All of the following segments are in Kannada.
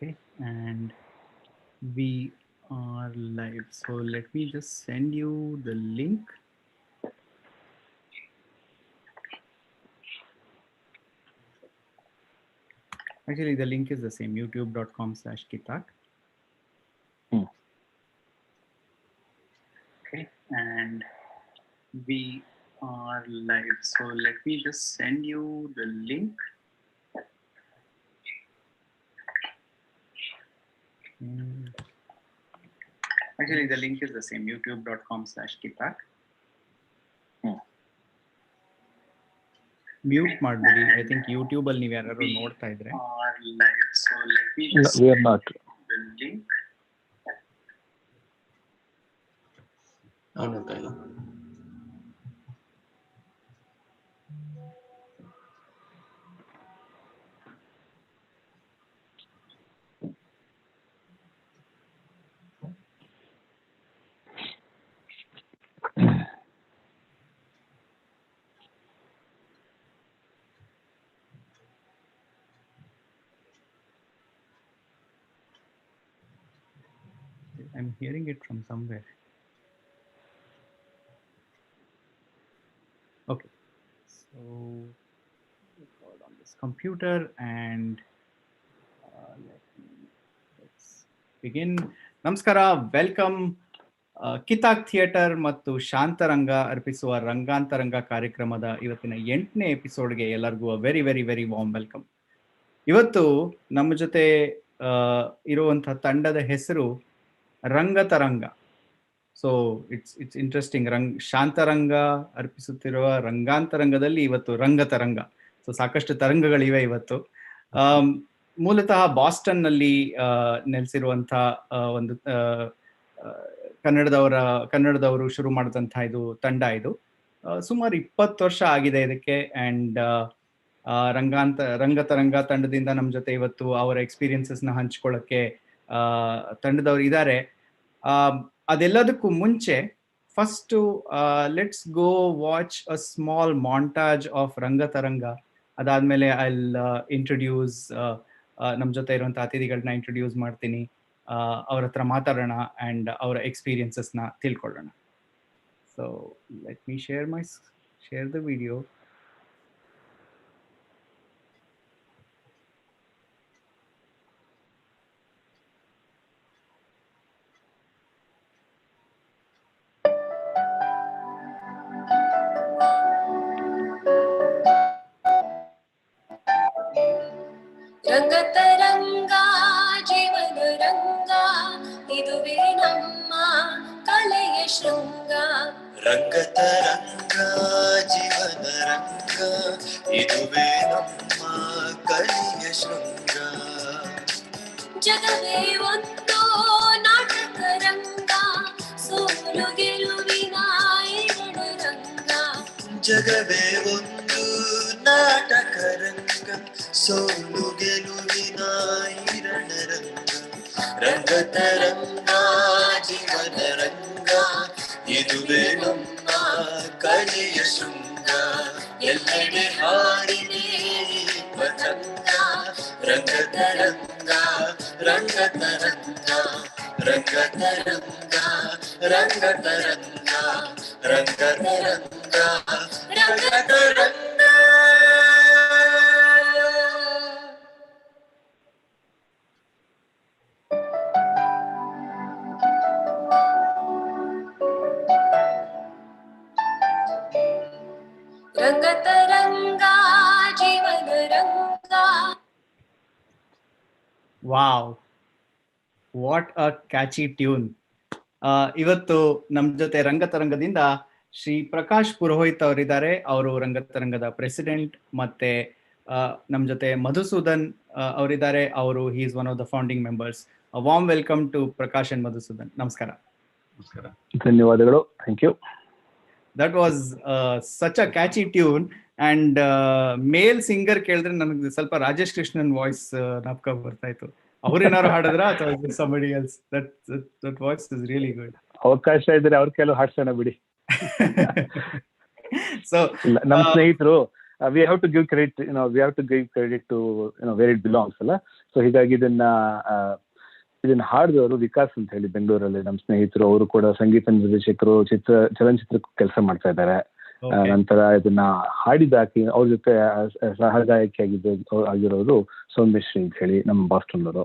Okay, and we are live. So let me just send you the link. Actually, the link is the same, youtube.com/kitak. Okay, and we are live. So let me just send you the link. Actually, the link is the same, youtube.com/kitak. Mute ಮಾಡ್ಬಿಡಿ. ಐ ಥಿಂಕ್ ಯೂಟ್ಯೂಬ್ ಅಲ್ಲಿ ನೀವು ಯಾರು ನೋಡ್ತಾ ಇದ್ರೆ we are not. I'm hearing it from somewhere. Okay, so record on this computer and let's begin. Namaskara, welcome. Kitaak theatre ಮತ್ತು ಶಾಂತರಂಗ ಅರ್ಪಿಸುವ ರಂಗಾಂತರಂಗ ಕಾರ್ಯಕ್ರಮದ ಇವತ್ತಿನ 8ನೇ ಎಪಿಸೋಡ್ಗೆ ಎಲ್ಲರಿಗೂ very very very warm welcome. ಇವತ್ತು ನಮ್ಮ ಜೊತೆ ಇರುವಂತಹ ತಂಡದ ಹೆಸರು Rangataranga. So it's interesting. Shantaranga ಅರ್ಪಿಸುತ್ತಿರುವ ರಂಗಾಂತರಂಗದಲ್ಲಿ ಇವತ್ತು ರಂಗತರಂಗ. ಸೊ ಸಾಕಷ್ಟು ತರಂಗಗಳಿವೆ ಇವತ್ತು. ಮೂಲತಃ ಬಾಸ್ಟನ್ ನಲ್ಲಿ ನೆಲೆಸಿರುವಂತಹ ಒಂದು ಕನ್ನಡದವರು ಶುರು ಮಾಡಿದಂತಹ ಇದು ತಂಡ. ಇದು ಸುಮಾರು 20 ವರ್ಷ ಆಗಿದೆ ಇದಕ್ಕೆ. ಅಂಡ್ ರಂಗತರಂಗ ತಂಡದಿಂದ ನಮ್ಮ ಜೊತೆ ಇವತ್ತು ಅವರ ಎಕ್ಸ್ಪೀರಿಯನ್ಸಸ್ ನ ಹಂಚ್ಕೊಳ್ಳಕ್ಕೆ ತಂಡದವರು ಇದ್ದಾರೆ. ಅದೆಲ್ಲದಕ್ಕೂ ಮುಂಚೆ first let's go watch a small montage of Rangataranga. ಅದಾದ್ಮೇಲೆ ಐ ಇಂಟ್ರೊಡ್ಯೂಸ್ ನಮ್ಮ ಜೊತೆ ಇರುವಂತಹ ಅತಿಥಿಗಳನ್ನ ಇಂಟ್ರೊಡ್ಯೂಸ್ ಮಾಡ್ತೀನಿ. ಅವ್ರ ಹತ್ರ ಮಾತಾಡೋಣ ಅಂಡ್ ಅವರ ಎಕ್ಸ್ಪೀರಿಯನ್ಸಸ್ ನ ತಿಳ್ಕೊಳ್ಳೋಣ. So let me share the video. Rangataranga ಜೀವನ ರಂಗ, ಇದುವೇ ನಮ್ಮ ಕಲೆಯ ಶೃಂಗ. ರಂಗತರಂಗ ಜೀವನ ರಂಗ, ಇದುವೇ ನಮ್ಮ ಕಲೆಯ ಶೃಂಗ. ಜಗವೇ ಒಂದು ನಾಟಕ ರಂಗ, ಸೋಲು ಗೆಲುವಿನ ರಂಗ. ಜಗವೇ ಒಂದು ನಾಟಕ ರಂಗ, ಸೋಲು ಗೆಲುವಿನ ರಣರಂಗ. ರಂಗತರಂಗ ಜೀವನ ರಂಗ, ಇದುವೇ ನಮ್ಮ ಕಲೆಯ ಶೃಂಗ. ಎಲ್ಲೆಡೆ ಹಾರಿದೆ ಪತಂಗ. ರಂಗತರಂಗ ರಂಗತರಂಗ ರಂಗತರಂಗ ರಂಗತರಂಗ ರಂಗತರಂಗ ರಂಗತರಂಗ. ರಂಗತರಂಗ ಜೀವನ ರಂಗ. Wow, what a catchy tune. ಇವತ್ತು ನಮ್ಮ ಜೊತೆ ರಂಗತರಂಗದಿಂದ ಶ್ರೀ ಪ್ರಕಾಶ್ ಪುರೋಹಿತ್ ಅವರಿದ್ದಾರೆ. ಅವರು ರಂಗತರಂಗದ ಪ್ರೆಸಿಡೆಂಟ್. ಮತ್ತೆ ನಮ್ಮ ಜೊತೆ ಮಧುಸೂದನ್ ಅವರಿದ್ದಾರೆ. ಅವರು he is one of the founding members. Warm welcome to Prakash and Madhusudan. ನಮಸ್ಕಾರ. ಧನ್ಯವಾದಗಳು. Thank you. That was such a catchy tune. And male singer ಕೇಳಿದ್ರೆ ನನಗೆ ಸ್ವಲ್ಪ ರಾಜೇಶ್ ಕೃಷ್ಣನ್ ವಾಯ್ಸ್ ನಾಪಕ ಬರ್ತಾ ಇತ್ತು. ಅವ್ರೇನಾರು ಹಾಡಿದ್ರ ಅಥವಾ somebody else? That voice is really good. ಅವಕಾಶ ಇದ್ರೆ ಅವ್ರ ಕೆಲವು ಹಾಡ್ಸೋಣ ಬಿಡಿ. ಸೊ ನಮ್ಮ ಸ್ನೇಹಿತರು we have to give credit, we have to give credit to where it belongs ಅಲ್ಲ. ಸೊ ಹೀಗಾಗಿ ಇದನ್ನ ಹಾಡಿದವರು ವಿಕಾಸ್ ಅಂತ ಹೇಳಿ ಬೆಂಗಳೂರಲ್ಲಿ ನಮ್ಮ ಸ್ನೇಹಿತರು, ಅವರು ಕೂಡ ಸಂಗೀತ ನಿರ್ದೇಶಕರು, ಚಲನಚಿತ್ರಕ್ಕೂ ಕೆಲಸ ಮಾಡ್ತಾ ಇದ್ದಾರೆ. ನಂತರ ಇದನ್ನ ಹಾಡಿದಾಕಿ ಅವ್ರ ಜೊತೆ ಸಹಗಾಯಕಿ ಆಗಿರೋರು ಸೌಮ್ಯಶ್ರೀ ಅಂತ ಹೇಳಿ ನಮ್ಮ ಬಾಸ್ಟನ್ ಅವರು.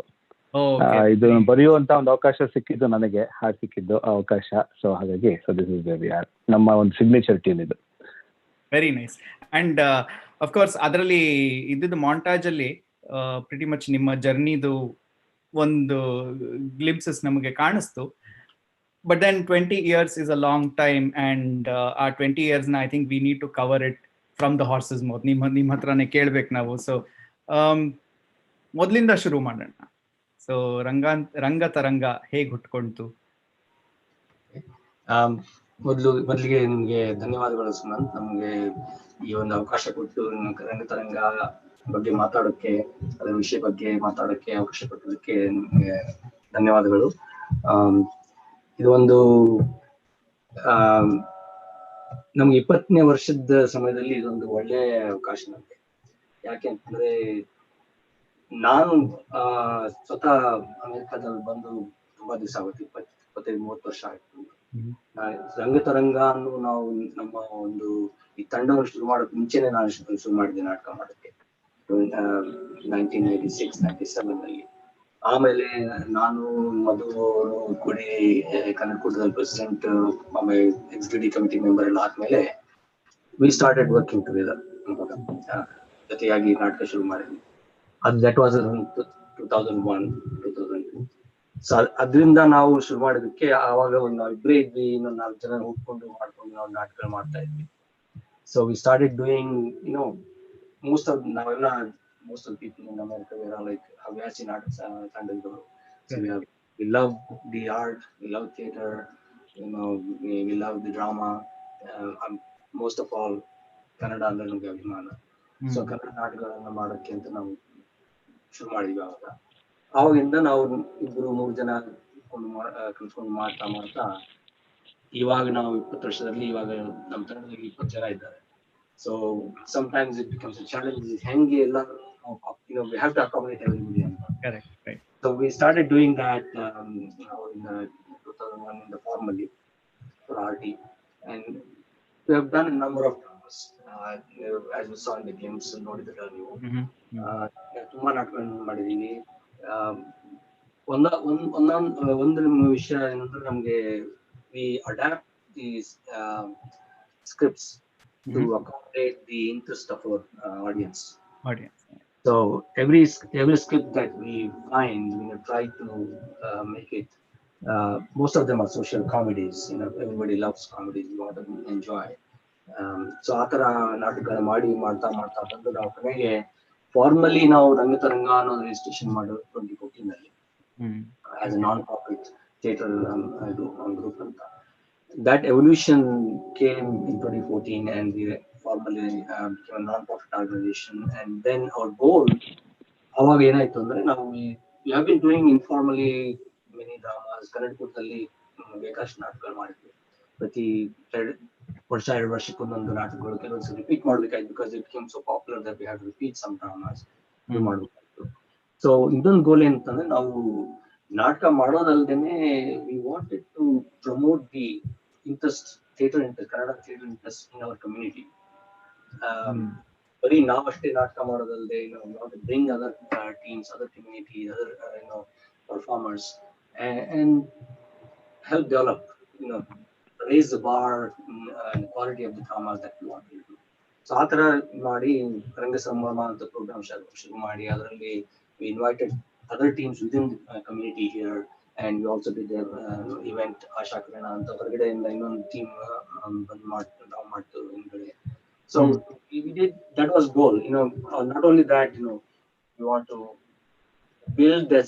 ಇದು ಬರೆಯುವಂತ ಒಂದು ಅವಕಾಶ ಸಿಕ್ಕಿದ್ದು ನನಗೆ, ಹಾಡು ಸಿಕ್ಕಿದ್ದು ಅವಕಾಶ. ಸೊ ಹಾಗಾಗಿ this is wear we R. ನಮ್ಮ ಒಂದು ಸಿಗ್ನೇಚರ್ ಟ್ಯೂನ್ ಇದು. Very nice. ಅಂಡ್ ಅಫ್ಕೋರ್ಸ್ ಅದರಲ್ಲಿ ಇದ್ದಿದ್ದು ಮಾಂಟಾಜ್ ಅಲ್ಲಿ ಪ್ರಿಟಿ ಮಚ್ ನಿಮ್ಮ ಜರ್ನಿದು ಒಂದು ಗ್ಲಿಮ್ಸಸ್ ನಮಗೆ ಕಾಣಿಸ್ತು. But then 20 years is a long time, and ಆ 20 years ನ I think we need to cover it from the horse's mouth. ನಿಮ್ಮ ಹತ್ರನೇ ಕೇಳ್ಬೇಕು ನಾವು. ಸೊ ಮೊದಲಿಂದ ಶುರು ಮಾಡೋಣ. ಸೊ ರಂಗತರಂಗ ಹೇಗೆ ಹುಟ್ಕೊಂತು? ಮೊದಲಿಗೆ ನಿಮಗೆ ಧನ್ಯವಾದಗಳು ಸುಮಂತ್, ನಮಗೆ ಈ ಒಂದು ಅವಕಾಶ ಕೊಟ್ಟು ರಂಗತರಂಗ ಬಗ್ಗೆ ಮಾತಾಡೋಕ್ಕೆ, ಅದರ ವಿಷಯ ಬಗ್ಗೆ ಮಾತಾಡೋಕ್ಕೆ ಅವಕಾಶ ಕೊಟ್ಟದಕ್ಕೆ ನಿಮಗೆ ಧನ್ಯವಾದಗಳು. ಇದು ಒಂದು ನಮ್ಗೆ 20ನೇ ವರ್ಷದ ಸಮಯದಲ್ಲಿ ಇದೊಂದು ಒಳ್ಳೆ ಅವಕಾಶ ನಮಗೆ. ಯಾಕೆ ಅಂತಂದ್ರೆ ನಾನು ಸ್ವತಃ ಅಮೆರಿಕಾದಲ್ಲಿ ಬಂದು ತುಂಬಾ ದಿವಸ ಆಗುತ್ತೆ, 25-30 ವರ್ಷ ಆಯ್ತು. ರಂಗತರಂಗ ಅನ್ನು ನಾವು ನಮ್ಮ ಒಂದು ಈ ತಂಡವನ್ನು ಶುರು ಮಾಡೋಕೆ ಮುಂಚೆನೆ ನಾನು ಶುರು ಮಾಡಿದ್ದೆ ನಾಟಕ ಮಾಡೋಕ್ಕೆ 1996-97 ಆಮೇಲೆ ನಾನು ಮಧು ಕೂಡಿ ಕನ್ನಡಕೂಟದಲ್ಲಿ ಪ್ರೆಸಿಡೆಂಟ್, ಆಮೇಲೆ ಎಕ್ಸಿಕ್ಯೂಟಿವ್ ಕಮಿಟಿ ಮೆಂಬರ್ ಎಲ್ಲ ಆದ್ಮೇಲೆ ವಿ ಸ್ಟಾರ್ಟೆಡ್ ವರ್ಕಿಂಗ್ ಟುಗೆದರ್, ಜೊತೆಯಾಗಿ ನಾಟಕ ಶುರು ಮಾಡಿದ್ವಿ. ಅದು ದಟ್ ವಾಸ್ 2001-2002. ಸೊ ಅದರಿಂದ ನಾವು ಶುರು ಮಾಡಿದಕ್ಕೆ ಆವಾಗ ಒಂದು ಇಬ್ಬರೇ ಇದ್ವಿ, ಇನ್ನೊಂದು 4 ಜನ ಹುಡ್ಕೊಂಡು ಮಾಡ್ಕೊಂಡು ನಾವು ನಾಟಕ ಮಾಡ್ತಾ ಇದ್ವಿ. So we started doing most of people in America were like ಹವ್ಯಾಸಿ ನಾಟಕ ತಂಡದವರು. We love the art, we love theater, we love the drama. Most of all Kannada ಅಂದ್ರೆ ನಮಗೆ ಅಭಿಮಾನ. ಸೊ ಕನ್ನಡ ನಾಟಕಗಳನ್ನ ಮಾಡೋಕ್ಕೆ ಅಂತ ನಾವು ಶುರು ಮಾಡಿದ್ವಿ. ಆವಾಗಿಂದ ನಾವು 2-3 ಜನ ಕಲ್ತ್ಕೊಂಡು ಮಾಡ್ತಾ ಇವಾಗ ನಾವು 20 ವರ್ಷದಲ್ಲಿ ಇವಾಗ ನಮ್ಮ ತಂಡದಲ್ಲಿ 20 ಜನ ಇದ್ದಾರೆ. So sometimes it becomes a challenge. Henge ella, we have to accommodate everybody. Correct, right. So we started doing that in 2001 in the formally for RT, and we have done a number of dramas. As we saw in the games, nodidra ನೀವು ತುಂಬಾ ನಾಟಕಗಳನ್ನು ಮಾಡಿದೀವಿ. ಒಂದು ವಿಷಯ ಏನಂದ್ರೆ ನಮಗೆ we adapt these scripts to accommodate the interest of our audience. So every script that we find, we try to make it. Most of them are social comedies. Everybody loves comedies. We want to enjoy. So ಆತರ ನಾಟಕ ಮಾಡ್ತಾ ಬಂದು ನಾವು ಕೊನೆಗೆ ಫಾರ್ಮಲಿ ನಾವು ರಂಗತರಂಗ ಅನ್ನೋ ರಿಜಿಸ್ಟ್ರೇಷನ್ ಮಾಡೋದು 2014 ನಲ್ಲಿ as a non-profit theater group ಅಂತ. That evolution came in 2014, and we formally became a non-profit organization. And then our goal, aವಾಗ ಏನಾಯ್ತು ಅಂದ್ರೆ ನಾವು we have been doing informally many dramas. ಕನ್ನಡಕೂಟದಲ್ಲಿ ಬೇಕಾಷ್ಟು ನಾಟಕಗಳು ಮಾಡಿದ್ವಿ. ಪ್ರತಿ 2 ವರ್ಷಕ್ಕೊಂದೊಂದು ನಾಟಕಗಳು ಕೆಲವೊಂದು repeat ಮಾಡ್ಬೇಕಾಯ್ತು, because it became so popular that we had to repeat some dramas ಮಾಡ್ಬೇಕಾಯ್ತು. ಸೊ ಇದೊಂದು ಗೋಲ್ ಏನಂತಂದ್ರೆ ನಾವು ನಾಟಕ ಮಾಡೋದಲ್ದೇನೆ we wanted to promote the interest, Kannada theater interest in our community. ಬರೀ ನಾವಷ್ಟೇ ನಾಟಕ ಮಾಡೋದಲ್ಲದೆ we want to bring other teams, other communities, other performers, and help develop, raise the bar and quality of the dramas that we want to do. So ಆ ತರ ಮಾಡಿ ರಂಗ ಸಂಭ್ರಮ ಅಂತ ಪ್ರೋಗ್ರಾಮ್ ಶುರು ಮಾಡಿ ಅದರಲ್ಲಿ we invited other teams within the community here, and we also did their event Asha Kirana anta ಹೊರಗಡೆಯಿಂದ ಇನ್ನೊಂದು ಟೀಮ್ ಬಂದು ಮಾಡ್ತು ಹಿಂದ್ಗಡೆ. So we did, that was goal. Not only that, we want to build the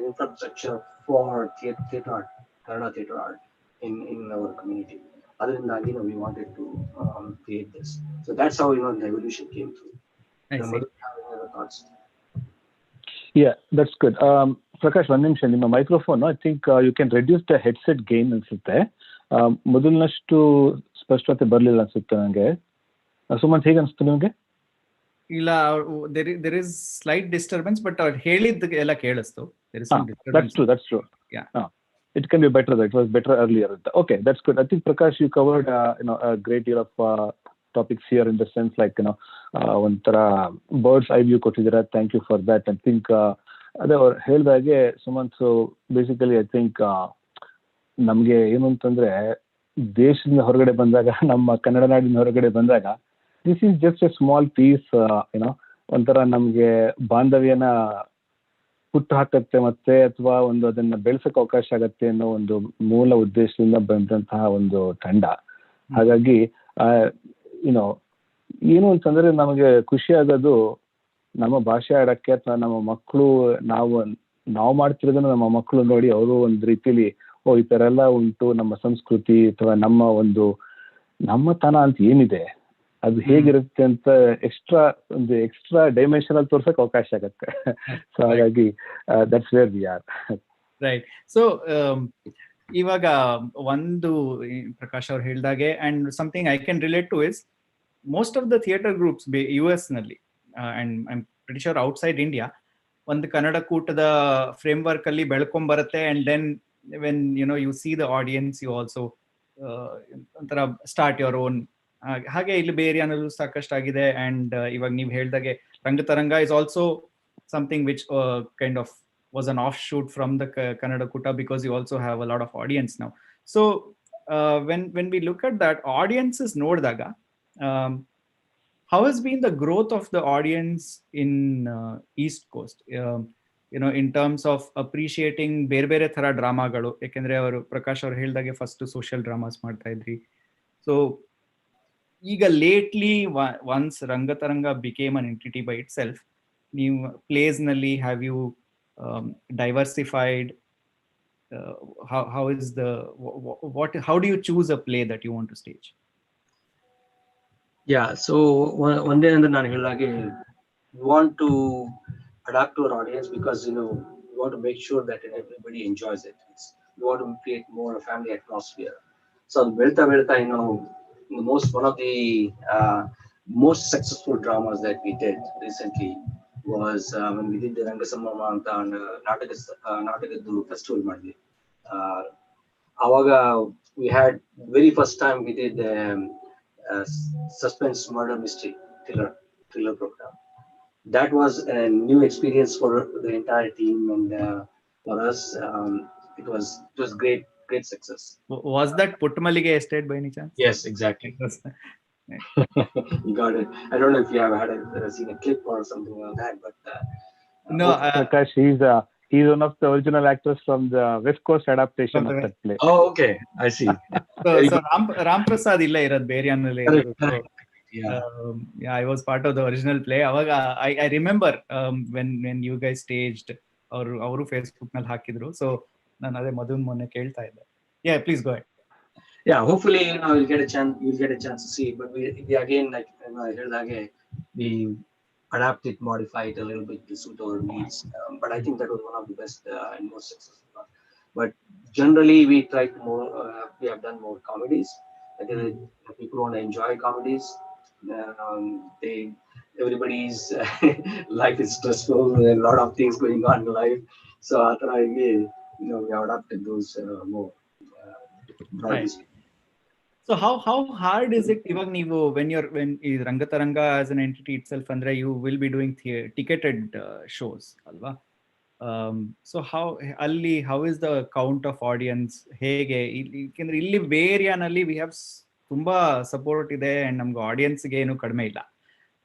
infrastructure for theater art, Kannada theater art in our community. Adrindaagi we wanted to create this. So that's how the evolution came through. Nice. Yeah, that's good. Prakash, one ನಿಮಿಷ, ನಿಮ್ಮ microphone I think you can reduce the headset gain ಅನ್ಸುತ್ತೆ. ಮೊದಲಿನಷ್ಟು ಸ್ಪಷ್ಟತೆ ಬರಲಿಲ್ಲ ಅನ್ಸುತ್ತೆ ನನಗೆ. ಸುಮಂತ್, ಹೇಗೆ ಅನಿಸ್ತು ನಿಮಗೆ? ಇಲ್ಲ, there is slight disturbance, but ಅವ್ರು ಹೇಳಿದ್ದು ಎಲ್ಲ ಕೇಳಿಸ್ತು. There is some disturbance. That's true. Yeah. It can be better. It was better earlier. Okay, that's good. I think Prakash, you covered a great deal of topics here in the sense like ಒಂಥರ bird's eye view ಕೊಟ್ಟಿದ್ದೀರಾ. Thank you for that. I think ಅದೇ ಅವ್ರು ಹೇಳಿದಾಗೆ Sumanth, so basically I think ನಮ್ಗೆ ಏನು ಅಂತಂದ್ರೆ ದೇಶದಿಂದ ಹೊರಗಡೆ ಬಂದಾಗ, ನಮ್ಮ ಕನ್ನಡ ನಾಡಿನ ಹೊರಗಡೆ ಬಂದಾಗ, this is just a small piece, ಒಂಥರ ನಮ್ಗೆ ಬಾಂಧವ್ಯನ ಹುಟ್ಟು ಹಾಕತ್ತೆ ಮತ್ತೆ, ಅಥವಾ ಒಂದು ಅದನ್ನ ಬೆಳೆಸಕ್ಕೆ ಅವಕಾಶ ಆಗತ್ತೆ ಅನ್ನೋ ಒಂದು ಮೂಲ ಉದ್ದೇಶದಿಂದ ಬಂದಂತಹ ಒಂದು ತಂಡ. ಹಾಗಾಗಿ ಏನು ಅಂತಂದ್ರೆ ನಮಗೆ ಖುಷಿ ಆಗೋದು ನಮ್ಮ ಭಾಷೆ ಆಡಕ್ಕೆ, ಅಥವಾ ನಮ್ಮ ಮಕ್ಕಳು ನಾವು ಮಾಡ್ತಿರೋದನ್ನ ನಮ್ಮ ಮಕ್ಕಳು ನೋಡಿ ಅವರು ಒಂದು ರೀತಿಲಿ ಈ ತರ ಎಲ್ಲ ಉಂಟು, ನಮ್ಮ ಸಂಸ್ಕೃತಿ ಅಥವಾ ನಮ್ಮತನ ಅಂತ ಏನಿದೆ ಅದು ಹೇಗಿರುತ್ತೆ ಅಂತ ಎಕ್ಸ್ಟ್ರಾ ಡೈಮೆನ್ಷನ್ ಅಲ್ಲಿ ತೋರ್ಸಕ್ ಅವಕಾಶ ಆಗತ್ತೆ. ಸೊ ಹಾಗಾಗಿ that's where we are. Right. So ಇವಾಗ ಒಂದು ಪ್ರಕಾಶ್ ಅವ್ರು ಹೇಳ್ದಾಗೆ, and something I can relate to is most of the theatre groups US ನಲ್ಲಿ and I am pretty sure outside India ಒಂದು ಕನ್ನಡ ಕೂಟದ ಫ್ರೇಮ್ ವರ್ಕ್ ಅಲ್ಲಿ ಬೆಳ್ಕೊಂಬರುತ್ತೆ. And then when you see the audience, you also ಒಂಥರ ಸ್ಟಾರ್ಟ್ ಯುವರ್ ಓನ್. ಹಾಗೆ ಇಲ್ಲಿ ಬೇರಿಯಾನಲ್ಲೂ ಸಾಕಷ್ಟಾಗಿದೆ. ಅಂಡ್ ಇವಾಗ ನೀವು ಹೇಳ್ದಾಗೆ Rangataranga is also something which kind of was an offshoot from the Kannada Koota, because you also have a lot of audience now. So when we look at that audiences ನೋಡಿದಾಗ, how has been the growth of the audience in East Coast, in terms of appreciating ಬೇರೆ ಥರ ಡ್ರಾಮಾಗಳು? ಯಾಕೆಂದ್ರೆ ಅವರು ಪ್ರಕಾಶ್ ಅವ್ರು ಹೇಳ್ದಾಗೆ ಫಸ್ಟ್ ಸೋಷಿಯಲ್ ಡ್ರಾಮಾಸ್ ಮಾಡ್ತಾ ಇದ್ರಿ. ಸೊ ಈಗ lately once Rangataranga became an entity by itself, ನೀವು ಪ್ಲೇಸ್ ನಲ್ಲಿ have you diversified? how is the how do you choose a play that you want to stage? Yeah, so one day ನಾನು ಹೇಳಿದಾಗೆ we want to adapt to our audience because we want to make sure that everybody enjoys it. We want to create more a family atmosphere. So ಬೆಳ್ತಾ one of the most successful dramas that we did recently was when we did the Rangasamama anta ನಾಟಕದ್ದು ಫೆಸ್ಟಿವಲ್ ಮಾಡಿದ್ವಿ. ಅವಾಗ we had very first time we did suspense murder mystery thriller program. That was a new experience for the entire team, and for us it was great success. Was that Putmalige estate by any chance? Yes, exactly. You got it. I don't know if you have seen a clip or something like that, but no, Prakash, he's one of the original actors from the West Coast adaptation of that play. Oh, okay, I see. So Ram Prasad illa irad Beriyanalli. Yeah, I was part of the original play. Avaga I remember when you guys staged, ಅವರು Facebook ನಲ್ಲಿ ಹಾಕಿದ್ರು. So ನಾನು ಅದೇ ಮಧುನ್ ಮೊನ್ನೆ ಕೇಳ್ತಾ ಇದ್ದೆ. Yeah, please go ahead. Yeah, hopefully you'll get a chance to see it, but we again, like I heard again, we adapt it, modify it a little bit to suit our needs, but I think that was one of the best and most successful. But generally we try to we have done more comedies. People want to enjoy comedies. Everybody's life is stressful, there are a lot of things going on in life, so we have adapted those more. Right. So how hard is it even when is Rangataranga as an entity itself, andre you will be doing ticketed shows alva? So how is the count of audience? Hege ikendre illi Beriyanalli we have ತುಂಬಾ ಸಪೋರ್ಟ್ ಇದೆ, ಅಂಡ್ ನಮ್ಗೆ ಆಡಿಯನ್ಸ್ಗೆ ಏನು ಕಡಿಮೆ ಇಲ್ಲ,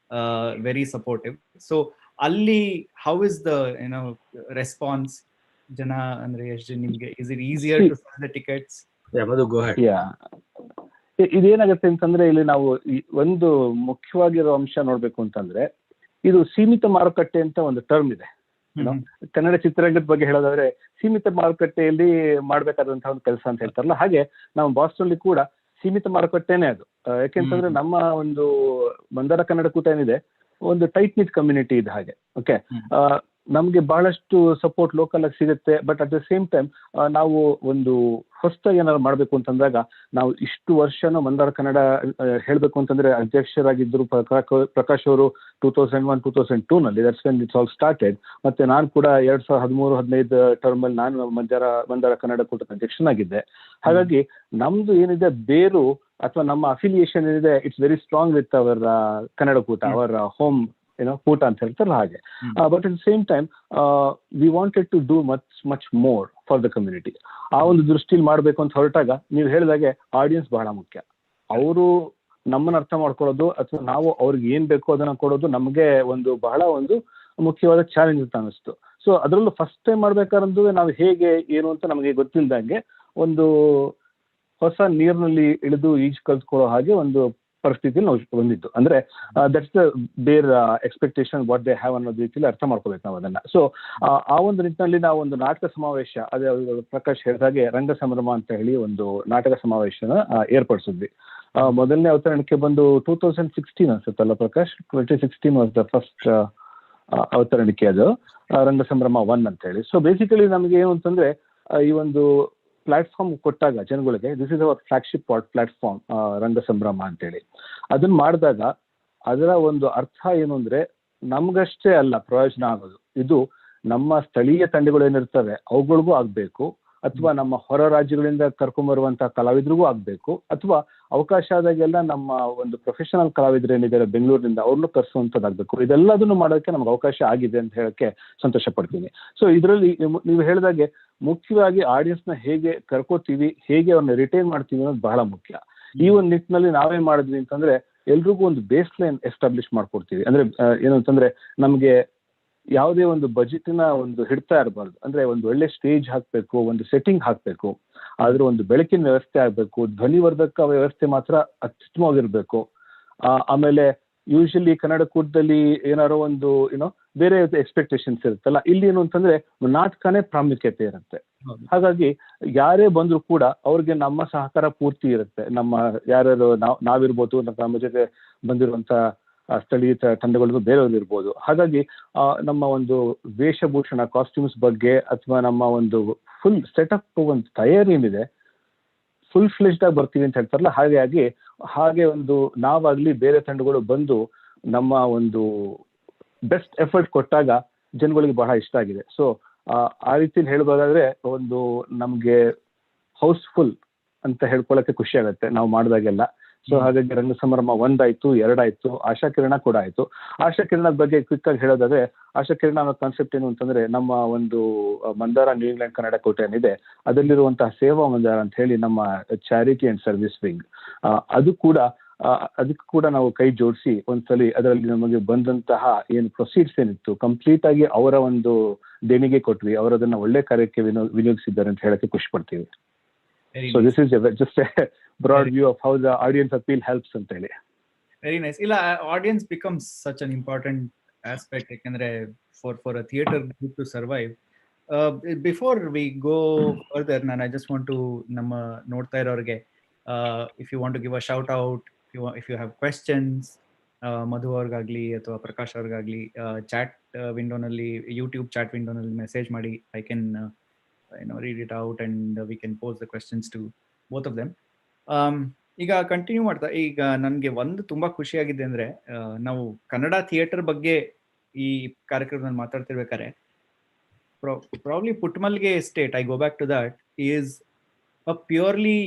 ವೆರಿ ಸಪೋರ್ಟಿವ್. ಸೊ ಅಲ್ಲಿ ಹೌ ಇಸ್ ದ ರೆಸ್ಪಾನ್ಸ್? ಜನ ಅಂದ್ರೆ ಎಷ್ಟು ನಿಮ್ಗೆ is it easier to sell the tickets? ಇದೇನಾಗುತ್ತೆ ಅಂತಂದ್ರೆ, ಇಲ್ಲಿ ನಾವು ಒಂದು ಮುಖ್ಯವಾಗಿರೋ ಅಂಶ ನೋಡ್ಬೇಕು ಅಂತಂದ್ರೆ, ಇದು ಸೀಮಿತ ಮಾರುಕಟ್ಟೆ ಅಂತ ಒಂದು ಟರ್ಮ್ ಇದೆ. ಕನ್ನಡ ಚಿತ್ರರಂಗದ ಬಗ್ಗೆ ಹೇಳೋದಾದ್ರೆ ಸೀಮಿತ ಮಾರುಕಟ್ಟೆಯಲ್ಲಿ ಮಾಡ್ಬೇಕಾದಂತಹ ಒಂದು ಕೆಲಸ ಅಂತ ಹೇಳ್ತಾರಲ್ಲ, ಹಾಗೆ ನಾವು ಬಾಸ್ಟನ್ಲಿ ಕೂಡ ಸೀಮಿತ ಮಾರುಕಟ್ಟೆನೇ ಅದು. ಯಾಕೆಂತಂದ್ರೆ ನಮ್ಮ ಒಂದು ಮಂದಾರ ಕನ್ನಡ ಕೂಟ ಏನಿದೆ, ಒಂದು ಟೈಟ್ ನಿಟ್ ಕಮ್ಯುನಿಟಿ ಇದೆ ಹಾಗೆ. ಓಕೆ, ನಮ್ಗೆ ಬಹಳಷ್ಟು ಸಪೋರ್ಟ್ ಲೋಕಲ್ ಆಗಿ ಸಿಗುತ್ತೆ, but at the same time ನಾವು ಒಂದು ಹೊಸದಾಗಿ ಏನಾದ್ರು ಮಾಡ್ಬೇಕು ಅಂತಂದಾಗ ನಾವು ಇಷ್ಟು ವರ್ಷನೂ ಮಂದಾರ ಕನ್ನಡ ಹೇಳ್ಬೇಕು ಅಂತಂದ್ರೆ ಅಧ್ಯಕ್ಷರಾಗಿದ್ದರು ಪ್ರಕಾಶ್ ಅವರು 2001-2002 ನಲ್ಲಿ, that's when it's all started. ಮತ್ತೆ ನಾನು ಕೂಡ 2013-15 ಟರ್ಮ್ ಅಲ್ಲಿ ನಾನು ಮಂದಾರ ಕನ್ನಡ ಕೂಟದ ಅಧ್ಯಕ್ಷನಾಗಿದ್ದೆ. ಹಾಗಾಗಿ ನಮ್ದು ಏನಿದೆ ಬೇರು ಅಥವಾ ನಮ್ಮ ಅಫಿಲಿಯೇಷನ್ ಏನಿದೆ, it's very strong with our Kannada ಕೂಟ, ಅವರ್ ಹೋಮ್ ಕೂಟ ಅಂತ ಹೇಳ್ತಾರಲ್ಲ ಹಾಗೆ. But at the same time we wanted to do much more for the community. ಆ ಒಂದು ದೃಷ್ಟಿಯಲ್ಲಿ ಮಾಡ್ಬೇಕು ಅಂತ ಹೊರಟಾಗ ನೀವು ಹೇಳಿದಾಗೆ ಆಡಿಯನ್ಸ್ ಬಹಳ ಮುಖ್ಯ. ಅವರು ನಮ್ಮನ್ನ ಅರ್ಥ ಮಾಡ್ಕೊಳ್ಳೋದು ಅಥವಾ ನಾವು ಅವ್ರಿಗೆ ಏನ್ ಬೇಕೋ ಅದನ್ನ ಕೊಡೋದು ನಮಗೆ ಬಹಳ ಒಂದು ಮುಖ್ಯವಾದ ಚಾಲೆಂಜ್ ಅಂತ ಅನಿಸ್ತು. ಸೊ ಅದರಲ್ಲೂ ಫಸ್ಟ್ ಟೈಮ್ ಮಾಡ್ಬೇಕಾದ್ರೆ ನಾವು ಹೇಗೆ ಏನು ಅಂತ ನಮಗೆ ಗೊತ್ತಿಲ್ದಂಗೆ ಒಂದು ಹೊಸ ನೀರಿನಲ್ಲಿ ಇಳಿದು ಈಜು ಕಲ್ತ್ಕೊಳ್ಳೋ ಹಾಗೆ ಒಂದು ಪರಿಸ್ಥಿತಿಯಲ್ಲಿ ನಾವು ಬಂದಿದ್ದು. ಅಂದ್ರೆ that's the their expectation what they have ಅನ್ನೋದು ರೀತಿಯಲ್ಲಿ ಅರ್ಥ ಮಾಡ್ಕೋಬೇಕು ನಾವು ಅದನ್ನ. ಸೊ ಆ ಒಂದು ನಿಟ್ಟಿನಲ್ಲಿ ನಾವು ಒಂದು ನಾಟಕ ಸಮಾವೇಶ, ಅದೇ ಪ್ರಕಾಶ್ ಹೇಳಿದಾಗೆ ರಂಗ ಸಂಭ್ರಮ ಅಂತ ಹೇಳಿ ಒಂದು ನಾಟಕ ಸಮಾವೇಶನ ಏರ್ಪಡಿಸಿದ್ವಿ. ಮೊದಲನೇ ಅವತರಣಕ್ಕೆ ಬಂದು 2016 ಅನ್ಸುತ್ತಲ್ಲ ಪ್ರಕಾಶ್, 2016 ವಾಸ್ ದ ಫಸ್ಟ್ ಅವತರಣಿಕೆ, ಅದು ರಂಗ ಸಂಭ್ರಮ 1 ಅಂತ ಹೇಳಿ. ಸೊ ಬೇಸಿಕಲಿ ನಮಗೆ ಏನು ಅಂತಂದ್ರೆ ಈ ಒಂದು ಪ್ಲಾಟ್ಫಾರ್ಮ್ ಕೊಟ್ಟಾಗ ಜನಗಳಿಗೆ, this is our flagship platform Ranga Sambhrama ಅಂತೇಳಿ, ಅದನ್ನ ಮಾಡಿದಾಗ ಅದರ ಒಂದು ಅರ್ಥ ಏನು ಅಂದ್ರೆ ನಮ್ಗಷ್ಟೇ ಅಲ್ಲ ಪ್ರಯೋಜನ ಆಗೋದು, ಇದು ನಮ್ಮ ಸ್ಥಳೀಯ ತಂಡಗಳು ಏನಿರ್ತವೆ ಅವುಗಳಿಗೂ ಆಗ್ಬೇಕು, ಅಥವಾ ನಮ್ಮ ಹೊರ ರಾಜ್ಯಗಳಿಂದ ಕರ್ಕೊಂಡ್ಬರುವಂತಹ ಕಲಾವಿದ್ರಿಗೂ ಆಗ್ಬೇಕು, ಅಥವಾ ಅವಕಾಶ ಆದಾಗೆಲ್ಲ ನಮ್ಮ ಒಂದು ಪ್ರೊಫೆಷನಲ್ ಕಲಾವಿದ್ರು ಏನಿದ್ದಾರೆ ಬೆಂಗಳೂರಿನಿಂದ ಅವ್ರನ್ನೂ ಕರೆಸುವಂಥದ್ದಾಗಬೇಕು. ಇದೆಲ್ಲದನ್ನು ಮಾಡೋಕ್ಕೆ ನಮ್ಗೆ ಅವಕಾಶ ಆಗಿದೆ ಅಂತ ಹೇಳಕ್ಕೆ ಸಂತೋಷ ಪಡ್ತೀನಿ. ಸೊ ಇದರಲ್ಲಿ ನೀವು ಹೇಳಿದಾಗೆ ಮುಖ್ಯವಾಗಿ ಆಡಿಯನ್ಸ್ನ ಹೇಗೆ ಕರ್ಕೋತೀವಿ, ಹೇಗೆ ಅವ್ರನ್ನ ರಿಟೈನ್ ಮಾಡ್ತೀವಿ ಅನ್ನೋದು ಬಹಳ ಮುಖ್ಯ. ಈ ಒಂದು ನಿಟ್ಟಿನಲ್ಲಿ ನಾವೇನ್ ಮಾಡಿದ್ವಿ ಅಂತಂದ್ರೆ ಎಲ್ರಿಗೂ ಒಂದು ಬೇಸ್ ಲೈನ್ ಎಸ್ಟಾಬ್ಲಿಷ್ ಮಾಡ್ಕೊಡ್ತೀವಿ. ಅಂದ್ರೆ ಏನು ಅಂತಂದ್ರೆ ನಮ್ಗೆ ಯಾವುದೇ ಒಂದು ಬಜೆಟ್ನ ಒಂದು ಹಿಡ್ತಾ ಇರಬಾರ್ದು. ಅಂದ್ರೆ ಒಂದು ಒಳ್ಳೆ ಸ್ಟೇಜ್ ಹಾಕ್ಬೇಕು, ಒಂದು ಸೆಟ್ಟಿಂಗ್ ಹಾಕ್ಬೇಕು, ಆದ್ರೆ ಒಂದು ಬೆಳಕಿನ ವ್ಯವಸ್ಥೆ ಆಗ್ಬೇಕು, ಧ್ವನಿವರ್ಧಕ ವ್ಯವಸ್ಥೆ ಮಾತ್ರ ಅತ್ಯುತ್ತಮವಾಗಿರ್ಬೇಕು. ಆಮೇಲೆ ಯೂಶಲಿ ಕನ್ನಡ ಕೂಟದಲ್ಲಿ ಏನಾರೋ ಒಂದು ಬೇರೆ ಎಕ್ಸ್ಪೆಕ್ಟೇಷನ್ಸ್ ಇರುತ್ತಲ್ಲ, ಇಲ್ಲಿ ಏನು ಅಂತಂದ್ರೆ ನಾಟಕನೇ ಪ್ರಾಮುಖ್ಯತೆ ಇರುತ್ತೆ. ಹಾಗಾಗಿ ಯಾರೇ ಬಂದ್ರು ಕೂಡ ಅವ್ರಿಗೆ ನಮ್ಮ ಸಹಕಾರ ಪೂರ್ತಿ ಇರುತ್ತೆ. ನಮ್ಮ ಯಾರ್ಯಾರು ನಾವಿರ್ಬೋದು, ನಮ್ಮ ಜೊತೆ ಬಂದಿರುವಂತ ಸ್ಥಳೀಯ ತಂಡಗಳು ಬೇರೆಯವ್ರು ಇರ್ಬೋದು. ಹಾಗಾಗಿ ನಮ್ಮ ಒಂದು ವೇಷಭೂಷಣ ಕಾಸ್ಟ್ಯೂಮ್ಸ್ ಬಗ್ಗೆ ಅಥವಾ ನಮ್ಮ ಒಂದು ಫುಲ್ ಸೆಟಪ್ ಒಂದು ತಯಾರಿ ಏನಿದೆ ಫುಲ್ ಫ್ಲೆಶ್ಡ್ ಆಗಿ ಬರ್ತೀವಿ ಅಂತ ಹೇಳ್ತಾರಲ್ಲ, ಹಾಗೆ ಒಂದು ನಾವಾಗ್ಲಿ ಬೇರೆ ತಂಡಗಳು ಬಂದು ನಮ್ಮ ಒಂದು ಬೆಸ್ಟ್ ಎಫರ್ಟ್ ಕೊಟ್ಟಾಗ ಜನಗಳಿಗೆ ಬಹಳ ಇಷ್ಟ ಆಗಿದೆ. ಸೊ ಆ ರೀತಿಯಲ್ಲಿ ಹೇಳ್ಬೋದಾದ್ರೆ ಒಂದು ನಮ್ಗೆ ಹೌಸ್ಫುಲ್ ಅಂತ ಹೇಳ್ಕೊಳಕ್ಕೆ ಖುಷಿ ಆಗುತ್ತೆ ನಾವು ಮಾಡಿದಾಗೆಲ್ಲ. ಸೊ ಹಾಗಾಗಿ ರಂಗ ಸಂಭ್ರಮ 1 ಆಯ್ತು, 2 ಆಯ್ತು, ಆಶಾ ಕಿರಣ ಕೂಡ ಆಯ್ತು. ಆಶಾ ಕಿರಣದ ಬಗ್ಗೆ ಕ್ವಿಕ್ ಆಗಿ ಹೇಳೋದಾದ್ರೆ, ಆಶಾ ಕಿರಣ ಅನ್ನೋ ಕಾನ್ಸೆಪ್ಟ್ ಏನು ಅಂತಂದ್ರೆ ನಮ್ಮ ಒಂದು ಮಂದಾರ ನ್ಯೂ ಇಂಗ್ಲೆಂಡ್ ಕನ್ನಡ ಕೋಟೆ ಏನಿದೆ ಅದರಲ್ಲಿರುವಂತಹ ಸೇವಾ ಮಂದಾರ ಅಂತ ಹೇಳಿ ನಮ್ಮ ಚಾರಿಟಿ ಅಂಡ್ ಸರ್ವಿಸ್ ವಿಂಗ್, ಅದಕ್ಕೂ ಕೂಡ ನಾವು ಕೈ ಜೋಡಿಸಿ ಒಂದ್ಸಲಿ ಅದರಲ್ಲಿ ನಮಗೆ ಬಂದಂತಹ ಏನು ಪ್ರೊಸೀಡ್ಸ್ ಏನಿತ್ತು ಕಂಪ್ಲೀಟ್ ಆಗಿ ಅವರ ಒಂದು ದೇಣಿಗೆ ಕೊಟ್ವಿ, ಅವರದನ್ನ ಒಳ್ಳೆ ಕಾರ್ಯಕ್ಕೆ ವಿನಿಯೋಗಿಸಿದ್ದಾರೆ ಅಂತ ಹೇಳಕ್ಕೆ ಖುಷಿ ಪಡ್ತೀವಿ. So this is just a broad view of how the audience appeal helps ಅಂತ ಹೇಳಿ. Very nice. ಇಲ್ಲ, audience becomes such an important aspect ಯಾಕಂದ್ರೆ for a theater group to survive. Before we go further, I just want to ನಮ್ಮ ನೋಡ್ತಾ ಇರೋರಿಗೆ if you want to give a shout out, if you have questions, Madhu ಅವ್ರಿಗಾಗ್ಲಿ ಅಥವಾ ಪ್ರಕಾಶ್ ಅವ್ರಿಗಾಗ್ಲಿ ಚಾಟ್ ವಿಂಡೋನಲ್ಲಿ, ಯೂಟ್ಯೂಬ್ ಚಾಟ್ ವಿಂಡೋನಲ್ಲಿ ಮೆಸೇಜ್ ಮಾಡಿ. I can read it out and we can pose the questions to both of them. ಈಗ ಕಂಟಿನ್ಯೂ ಮಾಡ್ತಾ, ಈಗ ನನಗೆ ಒಂದು ತುಂಬಾ ಖುಷಿಯಾಗಿದೆ ಅಂದ್ರೆ ನಾವು ಕನ್ನಡ ಥಿಯೇಟರ್ ಬಗ್ಗೆ ಈ ಕಾರ್ಯಕ್ರಮದಲ್ಲಿ ಮಾತಾಡ್ತಿರ್ಬೇಕಾದ್ರೆ probably Puttamallige estate, I go back to that, is a purely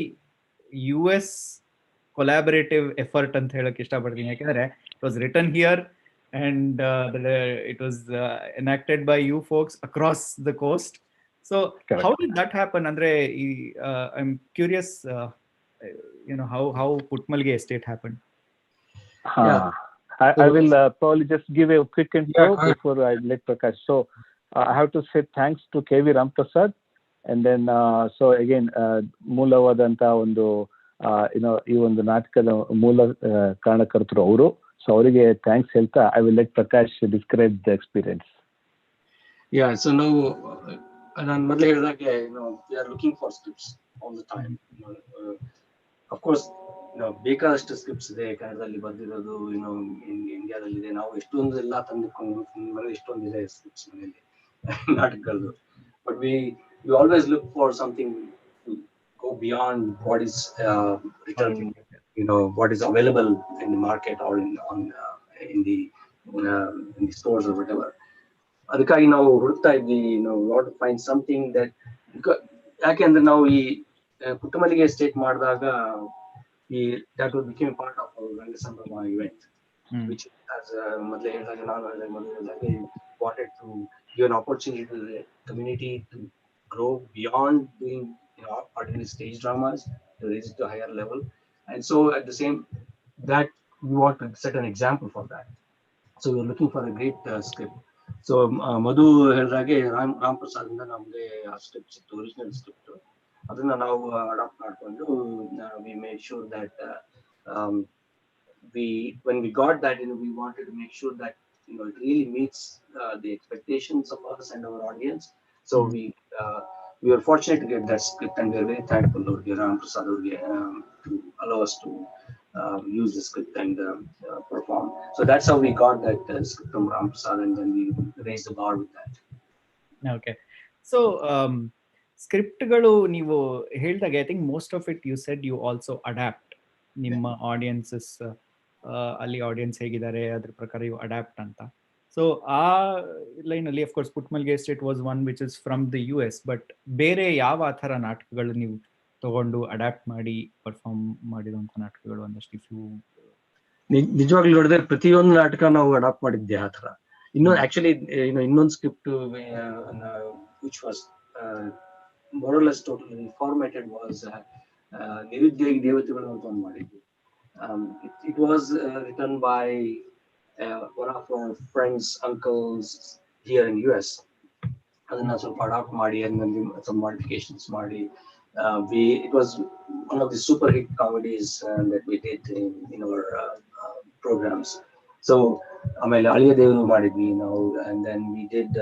US collaborative effort ಅಂತ ಹೇಳಕ್ ಇಷ್ಟಪಡ್ತೀನಿ. ಯಾಕಂದ್ರೆ it was written here and it was enacted by you folks across the coast. So correct. How did that happen? Andre I'm curious, how Putmalge estate happened. I will probably just give a quick intro before I let Prakash. So I have to say thanks to KV Ramprasad, and then so again ಮೂಲವಾದಂತ ಒಂದು ಈ ಒಂದು ನಾಟಕದ ಮೂಲ ಕಾರಣಕರ್ತರು ಅವರು. ಸೊ ಅವರಿಗೆ ಥ್ಯಾಂಕ್ಸ್ ಹೇಳ್ತಾ I will let Prakash describe the experience. So ನಾವು ನಾನು ಮೊದಲೇ ಹೇಳಿದಾಗೆ we are looking for scripts all the time. Of course ಬೇಕಾದಷ್ಟು ಸ್ಕ್ರಿಪ್ಟ್ಸ್ ಇದೆ ಕನ್ನಡದಲ್ಲಿ ಬಂದಿರೋದು, ಇಂಡಿಯಾದಲ್ಲಿ ಇದೆ. ನಾವು ಎಷ್ಟೊಂದು ಎಲ್ಲ ತಂದಿಟ್ಕೊಂಡು ಮನೇಲಿ ಎಷ್ಟೊಂದಿದೆ ಸ್ಕ್ರಿಪ್ಟ್ಸ್ ಮನೆಯಲ್ಲಿ ನಾಟಕಗಳದ್ದು. But we always look for something to go go beyond what is written, what is available in the market or in the stores or whatever. ಅದಕ್ಕಾಗಿ ನಾವು ಹುಡುಕ್ತಾ ಇದ್ವಿ, what to find something that, ಯಾಕೆಂದ್ರೆ ನಾವು ಈ ಪುಟ್ಟಮಲ್ಲಿಗೆ ಸ್ಟೇಟ್ ಮಾಡಿದಾಗ that would became part of our RangaSangrama event, which as ಮೊದಲೇ ಹೇಳಿದಾಗ wanted to give an opportunity to the community to grow beyond doing ordinary stage dramas, to raise it to a higher level. And so at the same that we want to set an example for that. So we're looking for a great script. So ಮಧು ಹೇಳಿದಾಗೆ ರಾಮ್ ಪ್ರಸಾದ್ ಇಂದ ನಮ್ಗೆ ಆ ಸ್ಕ್ರಿಪ್ಟ್ ಸಿಕ್ತು, ಒರಿಜಿನಲ್ ಸ್ಕ್ರಿಪ್ಟ್. ಅದನ್ನ ನಾವು ಅಡಾಪ್ಟ್ ಮಾಡ್ಕೊಂಡು we made sure that when we got that, we wanted to make sure that it really meets the expectations of us and our audience. So we were fortunate to get that script, and we are very thankful to Ram Prasad to allow us to use the script and perform. So that's how we got that script from Ram Prasad, and then we raised the bar with that. Okay. So ಸ್ಕ್ರಿಪ್ಟ್ಗಳು ನೀವು ಹೇಳಿದಾಗ I think most of it you said you also adapt ನಿಮ್ಮ ಆಡಿಯನ್ಸಸ್, ಅಲ್ಲಿ ಆಡಿಯನ್ಸ್ ಹೇಗಿದ್ದಾರೆ ಅದ್ರ ಪ್ರಕಾರ ಯು ಅಡ್ಯಾಪ್ಟ್ ಅಂತ. ಸೊ ಆ ಲೈನಲ್ಲಿ of course Puttamallige state was one which is from the US, but ಬೇರೆ ಯಾವ ಥರ ನಾಟಕಗಳು ನೀವು ತಗೊಂಡು ಅಡ್ಯಾಪ್ಟ್ ಮಾಡಿ ಪರ್ಫಾರ್ಮ್ ಮಾಡಿರುವಂಥ ನಾಟಕಗಳು ಒಂದಷ್ಟು ಇಫ್ ಯು? ನಿಜವಾಗ್ಲೂ ನೋಡಿದ್ರೆ ಪ್ರತಿಯೊಂದು ನಾಟಕ ನಾವು ಅಡಾಪ್ಟ್ ಮಾಡಿದ್ದೆ ಆ ಥರ. ಆಕ್ಚುಲಿ ಇನ್ನೊಂದು script which was more or less totally reformatted was ನಿರುದ್ಯೋಗಿ ದೇವತೆಗಳು ಅಂತ ಒಂದು ಮಾಡಿದ್ವಿ. It was written by one of our friends, uncles here in US. ಅದನ್ನ ಸ್ವಲ್ಪ ಅಡಾಪ್ಟ್ ಮಾಡಿ ಅದರಲ್ಲಿ some modifications ಮಾಡಿ it was one of the super hit comedies that we did in our programs. So ಆಮೇಲೆ ಅಳಿಯ ದೇವರು ಮಾಡಿದ್ವಿ ನಾವು, and then we did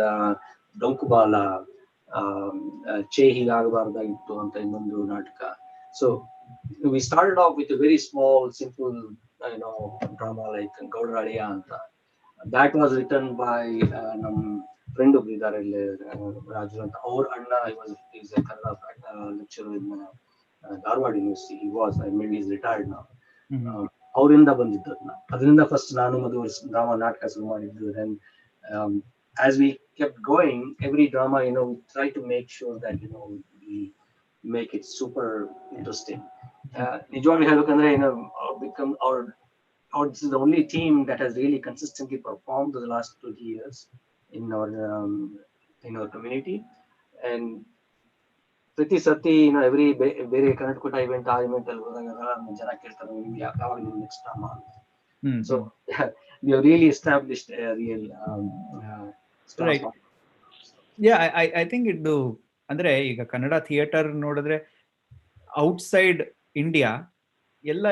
ಡೊಂಕುಬಾಲ, ಚೇ ಹೀಗಾಗಬಾರ್ದಾಗಿತ್ತು ಅಂತ ಇನ್ನೊಂದು ನಾಟಕ. So we started off with a very small, simple, drama like ಗೌಡ್ರ ಅಳಿಯ ಅಂತ. That was written by ನಮ್ಮ ಫ್ರೆಂಡ್ ಒಬ್ರು ಇದ್ದಾರೆ ಇಲ್ಲಿ, ರಾಜು ಅಂತ. ಅವ್ರ ಅಣ್ಣ is a Kannada lecturer in Dharwad university. he's retired now. ಅವರಿಂದ ಬಂದಿದ್ದು ಅದರಿಂದ ಫಸ್ಟ್ ನಾನು ಮಧು ಡ್ರಾಮಾ ನಾಟಕ ಶುರು ಮಾಡಿದ್ದು. Then as we kept going, every drama, we try to make sure that we make it super interesting. Nijwagli helbekandre become this is the only team that has really consistently performed for the last 20 years in our community. And ಪ್ರತಿ ಸತಿ every ಬೇರೆ ಕನ್ನಡ ಕೂಟ ಇವೆಂಟ್ ಆ ಇವೆಂಟ್ ಅಲ್ಲಿ ಹೋದಾಗ ಜನ ಕೇಳ್ತಾರೆ ನಿಮ್ಗೆ ಯಾವಾಗ ನಿಮ್ಮ ನೆಕ್ಸ್ಟ್ ಡ್ರಾಮಾ ಅಂತ. So we have really established a real right. Yeah, I think ಇದು ಅಂದ್ರೆ ಈಗ ಕನ್ನಡ ಥಿಯೇಟರ್ ನೋಡಿದ್ರೆ ಔಟ್ಸೈಡ್ ಇಂಡಿಯಾ ಎಲ್ಲ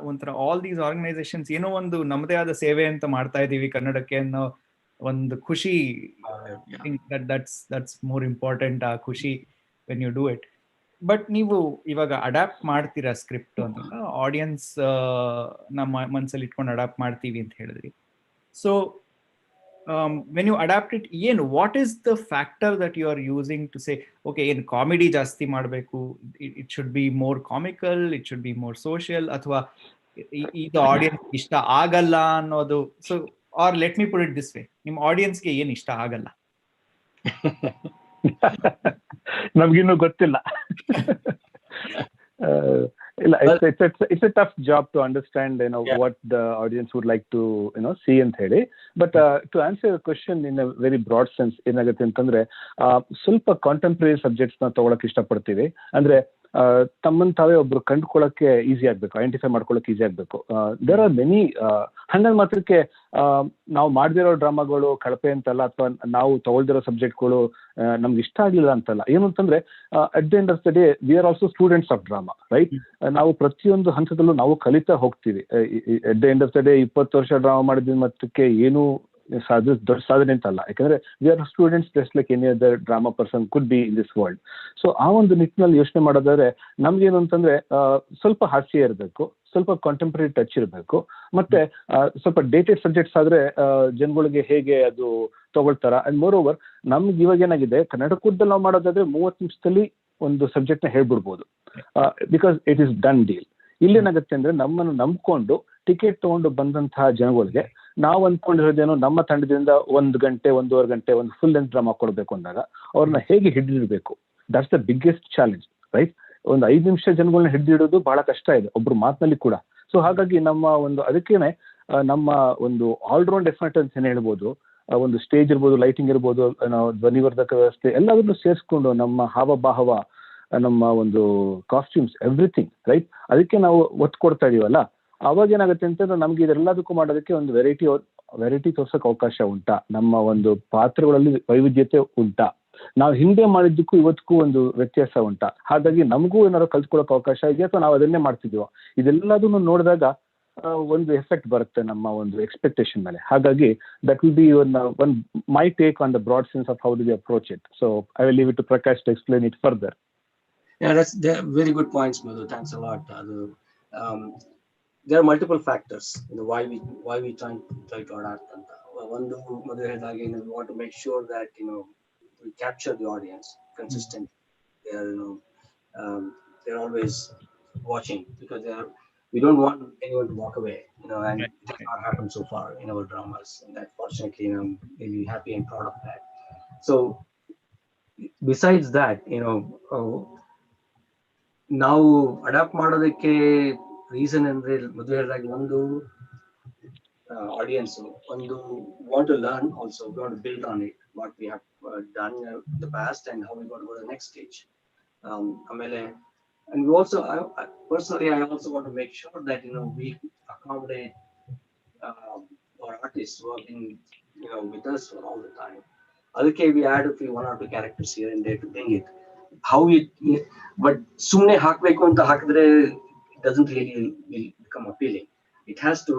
ಒಂಥರ ಆಲ್ ದೀಸ್ ಆರ್ಗನೈಸೇಷನ್ಸ್ ಏನೋ ಒಂದು ನಮ್ಮದೇ ಆದ ಸೇವೆ ಅಂತ ಮಾಡ್ತಾ ಇದೀವಿ ಕನ್ನಡಕ್ಕೆ ಅನ್ನೋ ಒಂದು ಖುಷಿ. that's more important, ಆ ಖುಷಿ when you do it. But ನೀವು ಇವಾಗ ಅಡ್ಯಾಪ್ಟ್ ಮಾಡ್ತೀರಾ ಸ್ಕ್ರಿಪ್ಟ್ ಅಂತ, ಆಡಿಯನ್ಸ್ ನಮ್ಮ ಮನಸ್ಸಲ್ಲಿ ಇಟ್ಕೊಂಡು ಅಡ್ಯಾಪ್ಟ್ ಮಾಡ್ತೀವಿ ಅಂತ ಹೇಳಿದ್ರಿ. So when you adapt it, what is the factor that you are using to say, okay, in comedy ಜಾಸ್ತಿ ಮಾಡಬೇಕು, it should be more comical, it should be more social, ಅಥವಾ ಇದು ಆಡಿಯನ್ಸ್ ಇಷ್ಟ ಆಗಲ್ಲ ಅನ್ನೋದು? So or let me put it this way, ನಿಮ್ಮ ಆಡಿಯನ್ಸ್ಗೆ ಏನು ಇಷ್ಟ ಆಗಲ್ಲ? ನಮ್ಗಿನ್ನೂ ಗೊತ್ತಿಲ್ಲ. ಇಲ್ಲ, it's a tough job to understand what the audience would like to see ಅಂತ ಹೇಳಿ. But to answer your question in a very broad sense, ಏನಾಗುತ್ತೆ ಅಂತಂದ್ರೆ ಸ್ವಲ್ಪ ಕಾಂಟೆಂಪ್ರರಿ ಸಬ್ಜೆಕ್ಟ್ಸ್ ನ ತಗೊಳಕ್ ಇಷ್ಟಪಡ್ತೀವಿ. ಅಂದ್ರೆ ತಮ್ಮನ್ ತಾವೇ ಒಬ್ರು ಕಂಡುಕೊಳ್ಳಕ್ಕೆ ಈಸಿ ಆಗ್ಬೇಕು, ಐಡೆಂಟಿಫೈ ಮಾಡ್ಕೊಳಕ್ ಈಸಿ ಆಗ್ಬೇಕು. There are many. ಹಂಗಂದ್ ಮಾತ್ರಕ್ಕೆ ನಾವು ಮಾಡ್ದಿರೋ ಡ್ರಾಮಾಗಳು ಕಳಪೆ ಅಂತಲ್ಲ, ಅಥವಾ ನಾವು ತಗೊಳ್ದಿರೋ ಸಬ್ಜೆಕ್ಟ್ಗಳು ನಮ್ಗೆ ಇಷ್ಟ ಆಗ್ಲಿಲ್ಲ ಅಂತಲ್ಲ. ಏನು ಅಂತಂದ್ರೆ at the end of the day we are also students of drama, right? ನಾವು ಪ್ರತಿಯೊಂದು ಹಂತದಲ್ಲೂ ನಾವು ಕಲಿತಾ ಹೋಗ್ತೀವಿ. At the end of the day 20 ವರ್ಷ ಡ್ರಾಮಾ ಮಾಡಿದ ಮತ್ತಕ್ಕೆ ಏನು ದೊಡ್ಡ ಸಾಧನೆ ಅಂತಲ್ಲ. ಯಾಕಂದ್ರೆ we are students just like any other drama person could be in this world. So ಆ ಒಂದು ನಿಟ್ಟಿನಲ್ಲಿ ಯೋಚನೆ ಮಾಡೋದಾದ್ರೆ ನಮ್ಗೇನು ಅಂತಂದ್ರೆ ಸ್ವಲ್ಪ ಹಾಸ್ಯ ಇರಬೇಕು, ಸ್ವಲ್ಪ ಕಾಂಟೆಂಪ್ರರಿ ಟಚ್ ಇರಬೇಕು, ಮತ್ತೆ ಸ್ವಲ್ಪ ಡೇಟೆಡ್ ಸಬ್ಜೆಕ್ಟ್ಸ್ ಆದ್ರೆ ಜನಗಳಿಗೆ ಹೇಗೆ ಅದು ತಗೊಳ್ತಾರ. ಅಂಡ್ ಮೋರ್ ಓವರ್ ನಮ್ಗೆ ಇವಾಗ ಏನಾಗಿದೆ, ಕನ್ನಡ ಕೂಟದಲ್ಲಿ ನಾವು ಮಾಡೋದಾದ್ರೆ 30 ನಿಮಿಷದಲ್ಲಿ ಒಂದು ಸಬ್ಜೆಕ್ಟ್ ನ ಹೇಳ್ಬಿಡ್ಬೋದು, because it is done deal. ಇಲ್ಲೇನಾಗುತ್ತೆ ಅಂದ್ರೆ ನಮ್ಮನ್ನು ನಂಬ್ಕೊಂಡು ಟಿಕೆಟ್ ತಗೊಂಡು ಬಂದಂತಹ ಜನಗಳಿಗೆ ನಾವು ಅಂದ್ಕೊಂಡಿರೋದೇನೋ ನಮ್ಮ ತಂಡದಿಂದ 1 ಗಂಟೆ 1.5 ಗಂಟೆ ಒಂದು ಫುಲ್ ಲೆಂತ್ ಡ್ರಾಮಾ ಕೊಡಬೇಕು ಅಂದಾಗ ಅವ್ರನ್ನ ಹೇಗೆ ಹಿಡಿದಿರ್ಬೇಕು, that's the biggest challenge, right? ಒಂದು 5 ನಿಮಿಷ ಜನಗಳನ್ನ ಹಿಡಿದಿಡೋದು ಬಹಳ ಕಷ್ಟ ಇದೆ ಒಬ್ರು ಮಾತಿನಲ್ಲಿ ಕೂಡ. ಸೊ ಹಾಗಾಗಿ ನಮ್ಮ ಒಂದು ಅದಕ್ಕೇನೆ ನಮ್ಮ ಒಂದು ಆಲ್ರೌಂಡ್ ಎಫರ್ಟ್ ಅಂತ ಏನ್ ಹೇಳ್ಬೋದು, ಒಂದು ಸ್ಟೇಜ್ ಇರ್ಬೋದು, ಲೈಟಿಂಗ್ ಇರ್ಬೋದು, ಧ್ವನಿವರ್ಧಕ ವ್ಯವಸ್ಥೆ ಎಲ್ಲದನ್ನು ಸೇರಿಸ್ಕೊಂಡು ನಮ್ಮ ಹಾವಭಾವ, ನಮ್ಮ ಒಂದು ಕಾಸ್ಟ್ಯೂಮ್ಸ್, ಎವ್ರಿಥಿಂಗ್, ರೈಟ್? ಅದಕ್ಕೆ ನಾವು ಒತ್ತು ಕೊಡ್ತಾ ಇದೀವಲ್ಲ, ಅವಾಗ ಏನಾಗುತ್ತೆ ಅಂತಂದ್ರೆ ನಮ್ಗೆ ಇದೆಲ್ಲದಕ್ಕೂ ಮಾಡೋದಕ್ಕೆ ಒಂದು ವೆರೈಟಿ ತೋರ್ಸೋಕೆ ಅವಕಾಶ ಉಂಟಾ, ನಮ್ಮ ಒಂದು ಪಾತ್ರಗಳಲ್ಲಿ ವೈವಿಧ್ಯತೆ ಉಂಟಾ, ನಾವು ಹಿಂದೆ ಮಾಡಿದ್ದಕ್ಕೂ ಇವತ್ತಿಗೂ ಒಂದು ವ್ಯತ್ಯಾಸ ಉಂಟಾ, ಹಾಗಾಗಿ ನಮಗೂ ಏನಾದ್ರು ಕಲ್ತ್ಕೊಳ್ಳೋಕೆ ಅವಕಾಶ ಇದೆಯಾ ಅಥವಾ ನಾವು ಅದನ್ನೇ ಮಾಡ್ತಿದೀವ, ಇದೆಲ್ಲದನ್ನು ನೋಡಿದಾಗ ಒಂದು ಎಫೆಕ್ಟ್ ಬರುತ್ತೆ ನಮ್ಮ ಒಂದು ಎಕ್ಸ್ಪೆಕ್ಟೇಷನ್ ಮೇಲೆ. ಹಾಗಾಗಿ that will be one my take on the broad sense of how do we approach it. So I will leave it to Prakash to explain it further. Yeah, that's very good points, Madhu. Thanks a lot. There are multiple factors, why we try to adapt. One, Madhu had again, we want to make sure that we capture the audience consistently. They are they're always watching, because we don't want anyone to walk away. And it has not happened so far in our dramas, and that fortunately I'm really happy and proud of that. So besides that, ನಾವು ಅಡಾಪ್ಟ್ ಮಾಡೋದಕ್ಕೆ ರೀಸನ್ ಅಂದ್ರೆ ಮದುವೆ ಹೇಳಿದಾಗ ಒಂದು ಆಡಿಯನ್ಸ್, ಒಂದು want to learn, also want to build on it what we have done in the past and how we got go the next stage. ಆಮೇಲೆ and we also personally I also want to make sure that we accommodate our artists who have been with us for all the time. ಅದಕ್ಕೆ we add a few 1 or 2 characters here and there to bring it. But ಸುಮ್ಮನೆ ಹಾಕಬೇಕು ಅಂತ ಹಾಕಿದ್ರೆ it doesn't really become appealing. It has to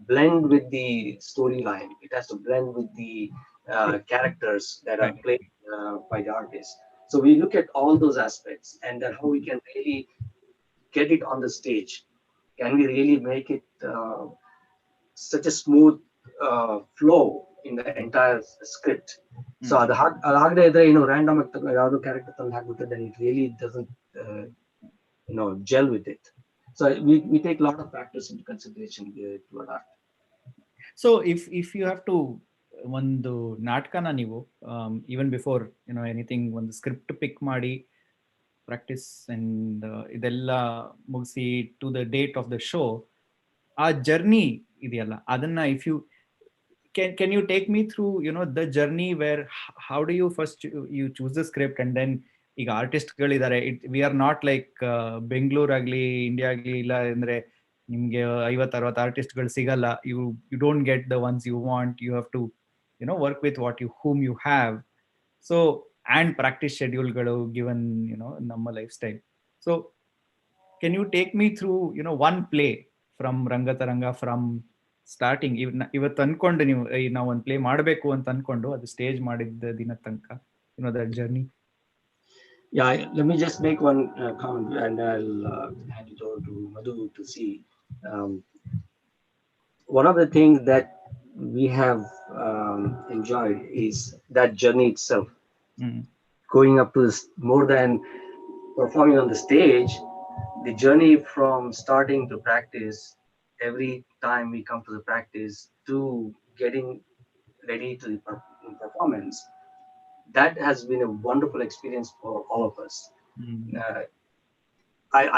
blend with the storyline. It has to blend with the characters that are played by the artist. So we look at all those aspects and then how we can really get it on the stage. Can we really make it such a smooth flow in the entire script? So adagde idre random yado character tandu haakbitte, then it really doesn't gel with it. So we take a lot of factors into consideration to adapt. So if you have to ಒಂದು ನಾಟಕನ ನೀವು ಈವನ್ ಬಿಫೋರ್ ಎನಿಥಿಂಗ್ ಒಂದು ಸ್ಕ್ರಿಪ್ಟ್ ಪಿಕ್ ಮಾಡಿ ಪ್ರಾಕ್ಟೀಸ್ ಅಂಡ್ ಇದೆಲ್ಲ ಮುಗಿಸಿ to the date of the show, ಆ ಜರ್ನಿ ಇದೆಯಲ್ಲ ಅದನ್ನ if you can you take me through the journey where how do you first you choose the script and then ಈಗ ಆರ್ಟಿಸ್ಟ್ ಗಳಿದ್ದಾರೆ, we are not like Bengaluru ಆಗ್ಲಿ ಇಂಡಿಯಾ ಆಗ್ಲಿ ಇಲ್ಲ ಅಂದ್ರೆ ನಿಮ್ಗೆ 50-60 ಆರ್ಟಿಸ್ಟ್ಗಳು ಸಿಗಲ್ಲ, you don't get the ones you want, you have to work with whom you have, so and practice schedule galu given ನಮ್ಮ life style. So can you take me through one play from Rangataranga from starting ಇವತ್ತು ಅನ್ಕೊಂಡು ನಾವು ಒಂದು ಪ್ಲೇ ಮಾಡಬೇಕು ಅಂತ ಅನ್ಕೊಂಡು ಅದು ಸ್ಟೇಜ್ ಮಾಡಿದ್ದ ದಿನ ತನಕ that journey? Yeah, let me just make one comment and I'll hand it over to Madhu to see. One of the things that we have enjoyed is that journey itself. Going up to this, more than performing on the stage, the journey from starting to practice, every time we come to the practice to getting ready to the performance, that has been a wonderful experience for all of us.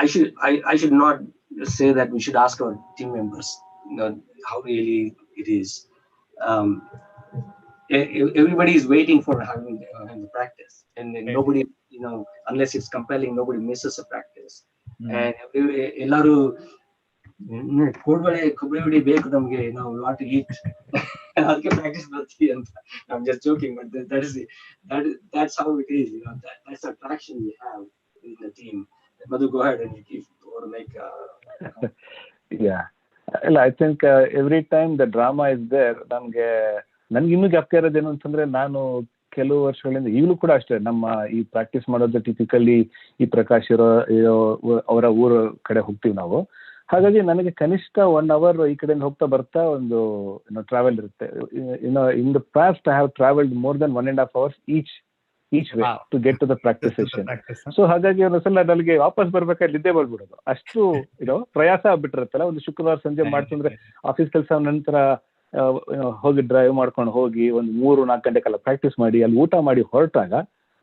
I should not say that we should ask our team members how really it is. Everybody is waiting for having the practice, and nobody, unless it's compelling, nobody misses a practice. And ellaru ಕೊಬ್ಬರಿ ಬೇಕು ನಮ್ಗೆ, ನಾವು ವಾಂಟ್ ಟು ಈಟ್, ಅದಕ್ಕೆ ಪ್ರಾಕ್ಟೀಸ್ ಬರ್ತೀವಿ ಅಂತ. I'm just joking, but that's how it is. That's the attraction we have in the team. Madhu, go ahead and if you want to make yeah. Well, I think every time the drama is there, ನನ್ಗೆ ಇನ್ನೂ ಜ್ಞಾಪಕ ಇರೋದೇನು ಅಂತಂದ್ರೆ, ನಾನು ಕೆಲವು ವರ್ಷಗಳಿಂದ ಈಗಲೂ ಕೂಡ ಅಷ್ಟೇ ನಮ್ಮ ಈ ಪ್ರಾಕ್ಟೀಸ್ ಮಾಡೋದು ಟಿಪಿಕಲಿ ಈ ಪ್ರಕಾಶ್ ಅವರ ಊರ ಕಡೆ ಹೋಗ್ತೀವಿ ನಾವು. ಹಾಗಾಗಿ ನನಗೆ ಕನಿಷ್ಠ 1 hour ಈ ಕಡೆಯಿಂದ ಹೋಗ್ತಾ ಬರ್ತಾ ಒಂದು ಟ್ರಾವೆಲ್ ಇರುತ್ತೆ. In the past I have travelled more than 1.5 hours each each way to get to the practice session. Practice, huh? So ಹಾಗಾಗಿ ಒಂದೊಂದ್ಸಲ ನನಗೆ ವಾಪಸ್ ಬರ್ಬೇಕಾದ್ರೆ ನಿದ್ದೆ ಬರ್ಬಿಡೋದು, ಅಷ್ಟು ಪ್ರಯಾಸ ಆಗ್ಬಿಟ್ಟಿರುತ್ತಲ್ಲ. ಒಂದು ಶುಕ್ರವಾರ ಸಂಜೆ ಮಾಡ್ತಂದ್ರೆ ಆಫೀಸ್ ಕೆಲಸ ನಂತರ ಹೋಗಿ ಡ್ರೈವ್ ಮಾಡ್ಕೊಂಡು ಹೋಗಿ ಒಂದು 3-4 ಗಂಟೆಗೆಲ್ಲ ಪ್ರಾಕ್ಟೀಸ್ ಮಾಡಿ ಅಲ್ಲಿ ಊಟ ಮಾಡಿ ಹೊರಟಾಗ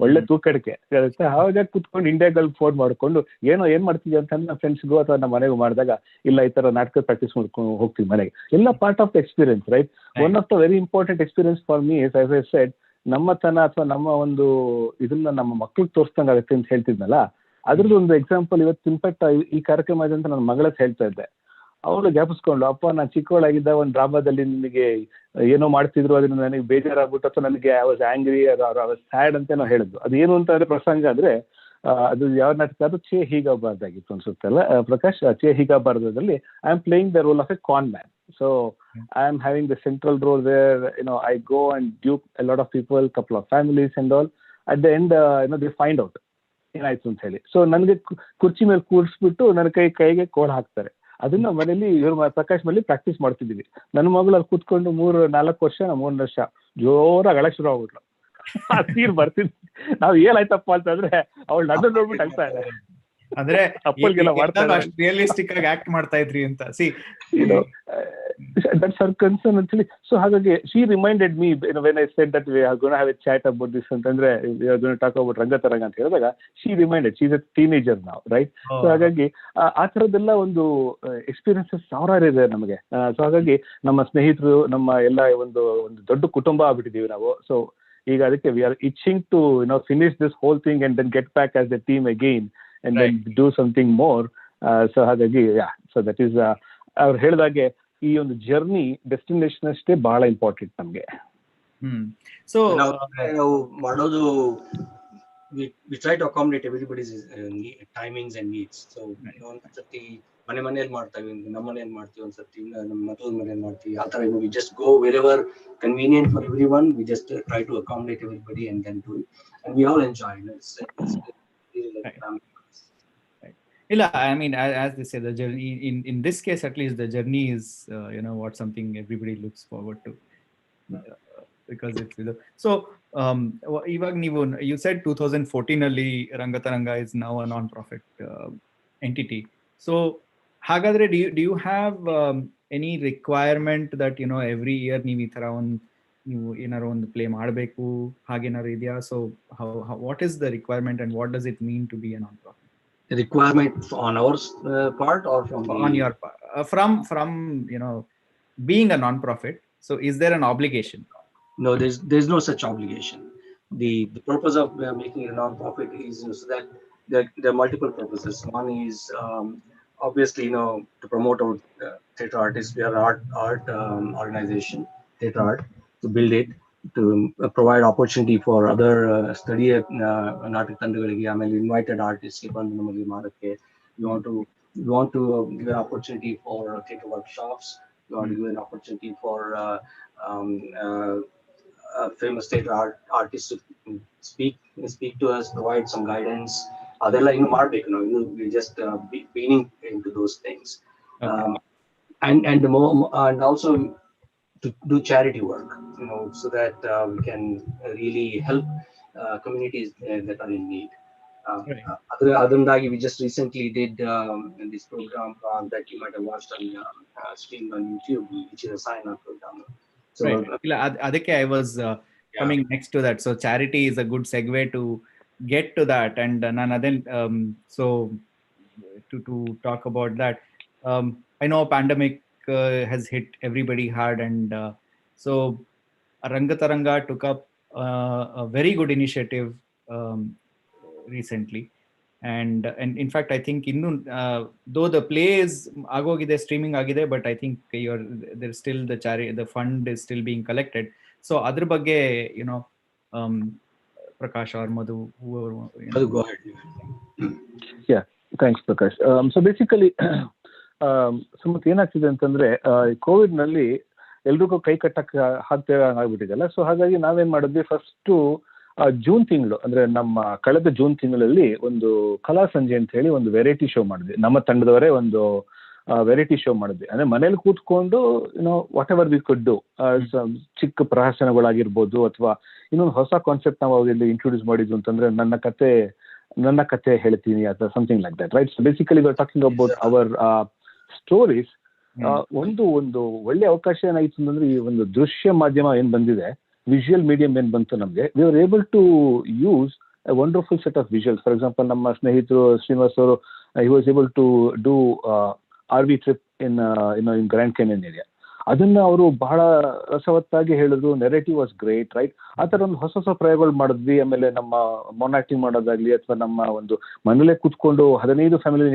ಒಳ್ಳೆ ತೂಕಡಿಕೆ ಇರುತ್ತೆ. ಹಾಗಾಗಿ ಕುತ್ಕೊಂಡು ಇಂಡಿಯಾಗಲ್ಲಿ ಫೋನ್ ಮಾಡ್ಕೊಂಡು ಏನ್ ಮಾಡ್ತೀವಿ ಅಂತ ನಮ್ಮ ಫ್ರೆಂಡ್ಸ್ಗೂ ಅಥವಾ ನಮ್ಮ ಮನೆಗೂ ಮಾಡಿದಾಗ, ಇಲ್ಲ ಈ ತರ ನಾಟಕ ಪ್ರಾಕ್ಟೀಸ್ ಮಾಡ್ಕೊಂಡು ಹೋಗ್ತೀವಿ ಮನೆಗೆ. ಎಲ್ಲ part of the experience, right? One of the very important experience for me is, as I said, ನಮ್ಮತನ ಅಥವಾ ನಮ್ಮ ಒಂದು ಇದನ್ನ ನಮ್ಮ ಮಕ್ಳಿಗೆ ತೋರಿಸ್ದಂಗೆ ಆಗುತ್ತೆ ಅಂತ ಹೇಳ್ತಿದ್ನಲ್ಲ, ಅದ್ರದ್ದು ಒಂದು ಎಕ್ಸಾಂಪಲ್ ಇವತ್ತು ಇನ್ಫ್ಯಾಕ್ಟ್ ಈ ಕಾರ್ಯಕ್ರಮ ಇದೆ ಅಂತ ನನ್ನ ಮಗಳಕ್ಕೆ ಹೇಳ್ತಾ ಇದ್ದೆ. ಅವಳು ಜ್ಞಾಪಿಸ್ಕೊಂಡು, ಅಪ್ಪ ನಾನು ಚಿಕ್ಕವಳಾಗಿದ್ದ ಒಂದು ಡ್ರಾಮಾದಲ್ಲಿ ನಿಮಗೆ ಏನೋ ಮಾಡ್ತಿದ್ರು, ಅದನ್ನ ನನಗೆ ಬೇಜಾರಾಗ್ಬಿಟ್ಟು ಅಥವಾ ನನಗೆ ಐ ವಾಸ್ ಆಂಗ್ರಿ ಸ್ಯಾಡ್ ಅಂತ ಏನೋ ಹೇಳಿದ್ರು. ಅದು ಏನು ಅಂತ ಅಂದ್ರೆ ಪ್ರಸಂಗ ಅಂದ್ರೆ ಅದು ಯಾವ ನಾಟಕ, ಅದು ಚೇ ಹೀಗಬಾರ್ದಾಗಿತ್ತು ಅನ್ಸುತ್ತೆ ಅಲ್ಲ ಪ್ರಕಾಶ್? ಚೇ ಹೀಗಬಾರ್ದಲ್ಲಿ I am playing the role of a con man. So I am having the central role where I go and dupe a lot of people, couple of families and all. At the end they find out ಏನಾಯ್ತು ಅಂತ ಹೇಳಿ. ಸೊ ನನಗೆ ಕುರ್ಚಿ ಮೇಲೆ ಕೂರಿಸ್ಬಿಟ್ಟು ನನ್ನ ಕೈಗೆ ಕೋಲ್ ಹಾಕ್ತಾರೆ. ಅದನ್ನ ಮನೇಲಿ ಪ್ರಕಾಶ್ ಮೇಲೆ ಪ್ರಾಕ್ಟೀಸ್ ಮಾಡ್ತಿದ್ದೀವಿ. ನನ್ನ ಮಗಳು ಅಲ್ಲಿ ಕೂತ್ಕೊಂಡು 3-4 ವರ್ಷ, 3 ವರ್ಷ ಜೋರಾಗಿ ಅಳಕ್ ಶುರು ಆಗ್ಬಿಟ್ಲು. ಆ ಸೀನ್ ಬರ್ತಿದ್ವಿ ನಾವ್ ಏನಾಯ್ತಪ್ಪ ಅಂತಂದ್ರೆ ಅವಳು ನನ್ನ ನೋಡ್ಬಿಟ್ಟು ಆಗ್ತಾ ಇದೆ. ಅಂದ್ರೆ ಅಪ್ಪಲ್ಗೆಲ್ಲ ಮಾಡ್ತಾರೆ, ರಿಯಲಿಸ್ಟಿಕ್ ಆಗಿ ಆಕ್ಟ್ ಮಾಡ್ತಾ ಇದ್ರಿ ಅಂತ. C that's her concern actually. So ಹಾಗಾಗಿ she reminded me when I said that we are going to have a chat about this ಅಂತಂದ್ರೆ we are going to talk about RangaTaranga ಅಂತ ಹೇಳಿದಾಗ she reminded, she's a teenager now, right? So ಹಾಗಾಗಿ ಆ ತರದೆಲ್ಲ ಒಂದು ಎಕ್ಸ್ಪೀರಿಯನ್ಸಸ್ ಸಾವಿರಾರು ಇದೆ ನಮಗೆ. ಸೊ ಹಾಗಾಗಿ ನಮ್ಮ ಸ್ನೇಹಿತರು, ನಮ್ಮ ಎಲ್ಲ ಒಂದು ದೊಡ್ಡ ಕುಟುಂಬ ಆಗ್ಬಿಟ್ಟಿದೀವಿ ನಾವು. ಸೊ ಈಗ ಅದಕ್ಕೆ we are itching to finish this whole thing and then get back as a team again and then do something more. So ಹಾಗಾಗಿ so that is ಅವ್ರು ಹೇಳಿದಾಗೆ ಈ ಒಂದು ಜರ್ನಿ ಡೆಸ್ಟಿನೇಷನ್ ಅಷ್ಟೇ ಬಹಳ ಇಂಪಾರ್ಟೆಂಟ್ ನಮ್ಗೆ. ಸೊ ನಾವು ಮಾಡೋದು we try to accommodate everybody's timings and needs. So ಒಂದ್ಸತಿ ಮನೆಯಲ್ಲಿ ಮಾಡ್ತೀವಿ, ನಮ್ಮ ಮನೆಯಲ್ಲಿ ಮಾಡ್ತೀವಿ, ಒಂದ್ಸತಿ ನಮ್ಮ ಮಕ್ಕಳ ಮನೆಯಲ್ಲಿ ಮಾಡ್ತೀವಿ. ಆ ತರ we just go wherever convenient for everyone. We just try to accommodate everybody and then do it, and we all enjoy it. It's Illa, I mean, as they say, the journey in this case at least, the journey is what something everybody looks forward to, because it's so ಇವag you said 2014 ಅಲ್ಲಿ RangaTaranga is now a non-profit entity. So hagadre do you have any requirement that every year ನೀವು ಈ ತರ ನೀವು ಏನಾರು ಒಂದು ಪ್ಲೇ ಮಾಡಬೇಕು ಹಾಗೇನಾರು ಇದೆಯಾ? So how what is the requirement and what does it mean to be a non-profit? Requirement on our part or from on your part, from being a non-profit. So is there an obligation? No, there's no such obligation. The purpose of making a non-profit is so that there are multiple purposes. One is obviously to promote our theatre artists. We are an art organization, theatre art, to build it, to provide opportunity for other study ನಾಟಕ ತಂಡಗಳಿಗೆ, ಆಮೇಲೆ invited artists ಗೆ ಬಂದು ನಮಗೆ ಮಾಡೋಕ್ಕೆ. We want to give an opportunity for theatre workshops. We want to give an opportunity for famous theatre artists to speak to us, provide some guidance. ಅದೆಲ್ಲ ಮಾಡಬೇಕು ನಾವು. We just beginning into those things. And also to do charity work, so that we can really help communities that are in need. Adandagi, we just recently did this program that you might have watched on streamed on YouTube, which is a sign-up program. So adike I was coming next to that. So charity is a good segue to get to that, and then so to talk about that. I know pandemic has hit everybody hard, and so RangaTaranga took up a very good initiative recently, and in fact I think though the play is agogide, streaming agide, but I think there's still the fund is still being collected. So adr bagge Prakash or Madhu, whoever go ahead. Yeah, thanks Prakash. So basically ಸುಮ್ಮನೆ ಏನಾಗ್ತಿದೆ ಅಂತಂದ್ರೆ ಕೋವಿಡ್ ನಲ್ಲಿ ಎಲ್ರಿಗೂ ಕೈ ಕಟ್ಟಕ್ಕೆ ಆಗ್ಬಿಟ್ಟಿದೆಲ್ಲ. ಸೊ ಹಾಗಾಗಿ ನಾವೇನ್ ಮಾಡಿದ್ವಿ, ಫಸ್ಟ್ ಜೂನ್ ತಿಂಗಳು ಅಂದ್ರೆ ನಮ್ಮ ಕಳೆದ ಜೂನ್ ತಿಂಗಳಲ್ಲಿ ಒಂದು ಕಲಾ ಸಂಜೆ ಅಂತ ಹೇಳಿ ಒಂದು ವೆರೈಟಿ ಶೋ ಮಾಡಿದ್ವಿ. ನಮ್ಮ ತಂಡದವರೇ ಒಂದು ವೆರೈಟಿ ಶೋ ಮಾಡಿದ್ವಿ. ಅಂದ್ರೆ ಮನೇಲಿ ಕೂತ್ಕೊಂಡು what ever we could do, ಚಿಕ್ಕ ಪ್ರಹಸನಗಳಾಗಿರ್ಬೋದು ಅಥವಾ ಇನ್ನೊಂದು ಹೊಸ ಕಾನ್ಸೆಪ್ಟ್ ನಾವು ಇಲ್ಲಿ ಇಂಟ್ರೊಡ್ಯೂಸ್ ಮಾಡಿದ್ವಿ ಅಂತಂದ್ರೆ ನನ್ನ ಕತೆ ಹೇಳ್ತೀನಿ ಅಥವಾ something like that, right? So basically we are talking about our stories. ಒಂದು ಒಳ್ಳೆ ಅವಕಾಶ ಏನಾಯ್ತು ಅಂತಂದ್ರೆ, ಈ ಒಂದು ದೃಶ್ಯ ಮಾಧ್ಯಮ ಏನ್ ಬಂದಿದೆ, ವಿಜುವಲ್ ಮೀಡಿಯಂ ಏನ್ ಬಂತು ನಮಗೆ, we are able to use a wonderful set of visuals. For example, ನಮ್ಮ ಸ್ನೇಹಿತರು ಶ್ರೀನಿವಾಸ್ ಅವರು, he was able to do RV trip in Grand Canyon area. ಅದನ್ನ ಅವರು ಬಹಳ ರಸವತ್ತಾಗಿ ಹೇಳಿದ್ರು. Narrative was great, right? ಆ ಥರ ಒಂದು ಹೊಸ ಪ್ರಯೋಗಗಳು ಮಾಡಿದ್ವಿ. ಆಮೇಲೆ ನಮ್ಮ ಮೊನಾಕ್ಟಿಂಗ್ ಮಾಡೋದಾಗ್ಲಿ ಅಥವಾ ನಮ್ಮ ಒಂದು ಮನೇಲೆ ಕೂತ್ಕೊಂಡು 15 ಫ್ಯಾಮಿಲಿ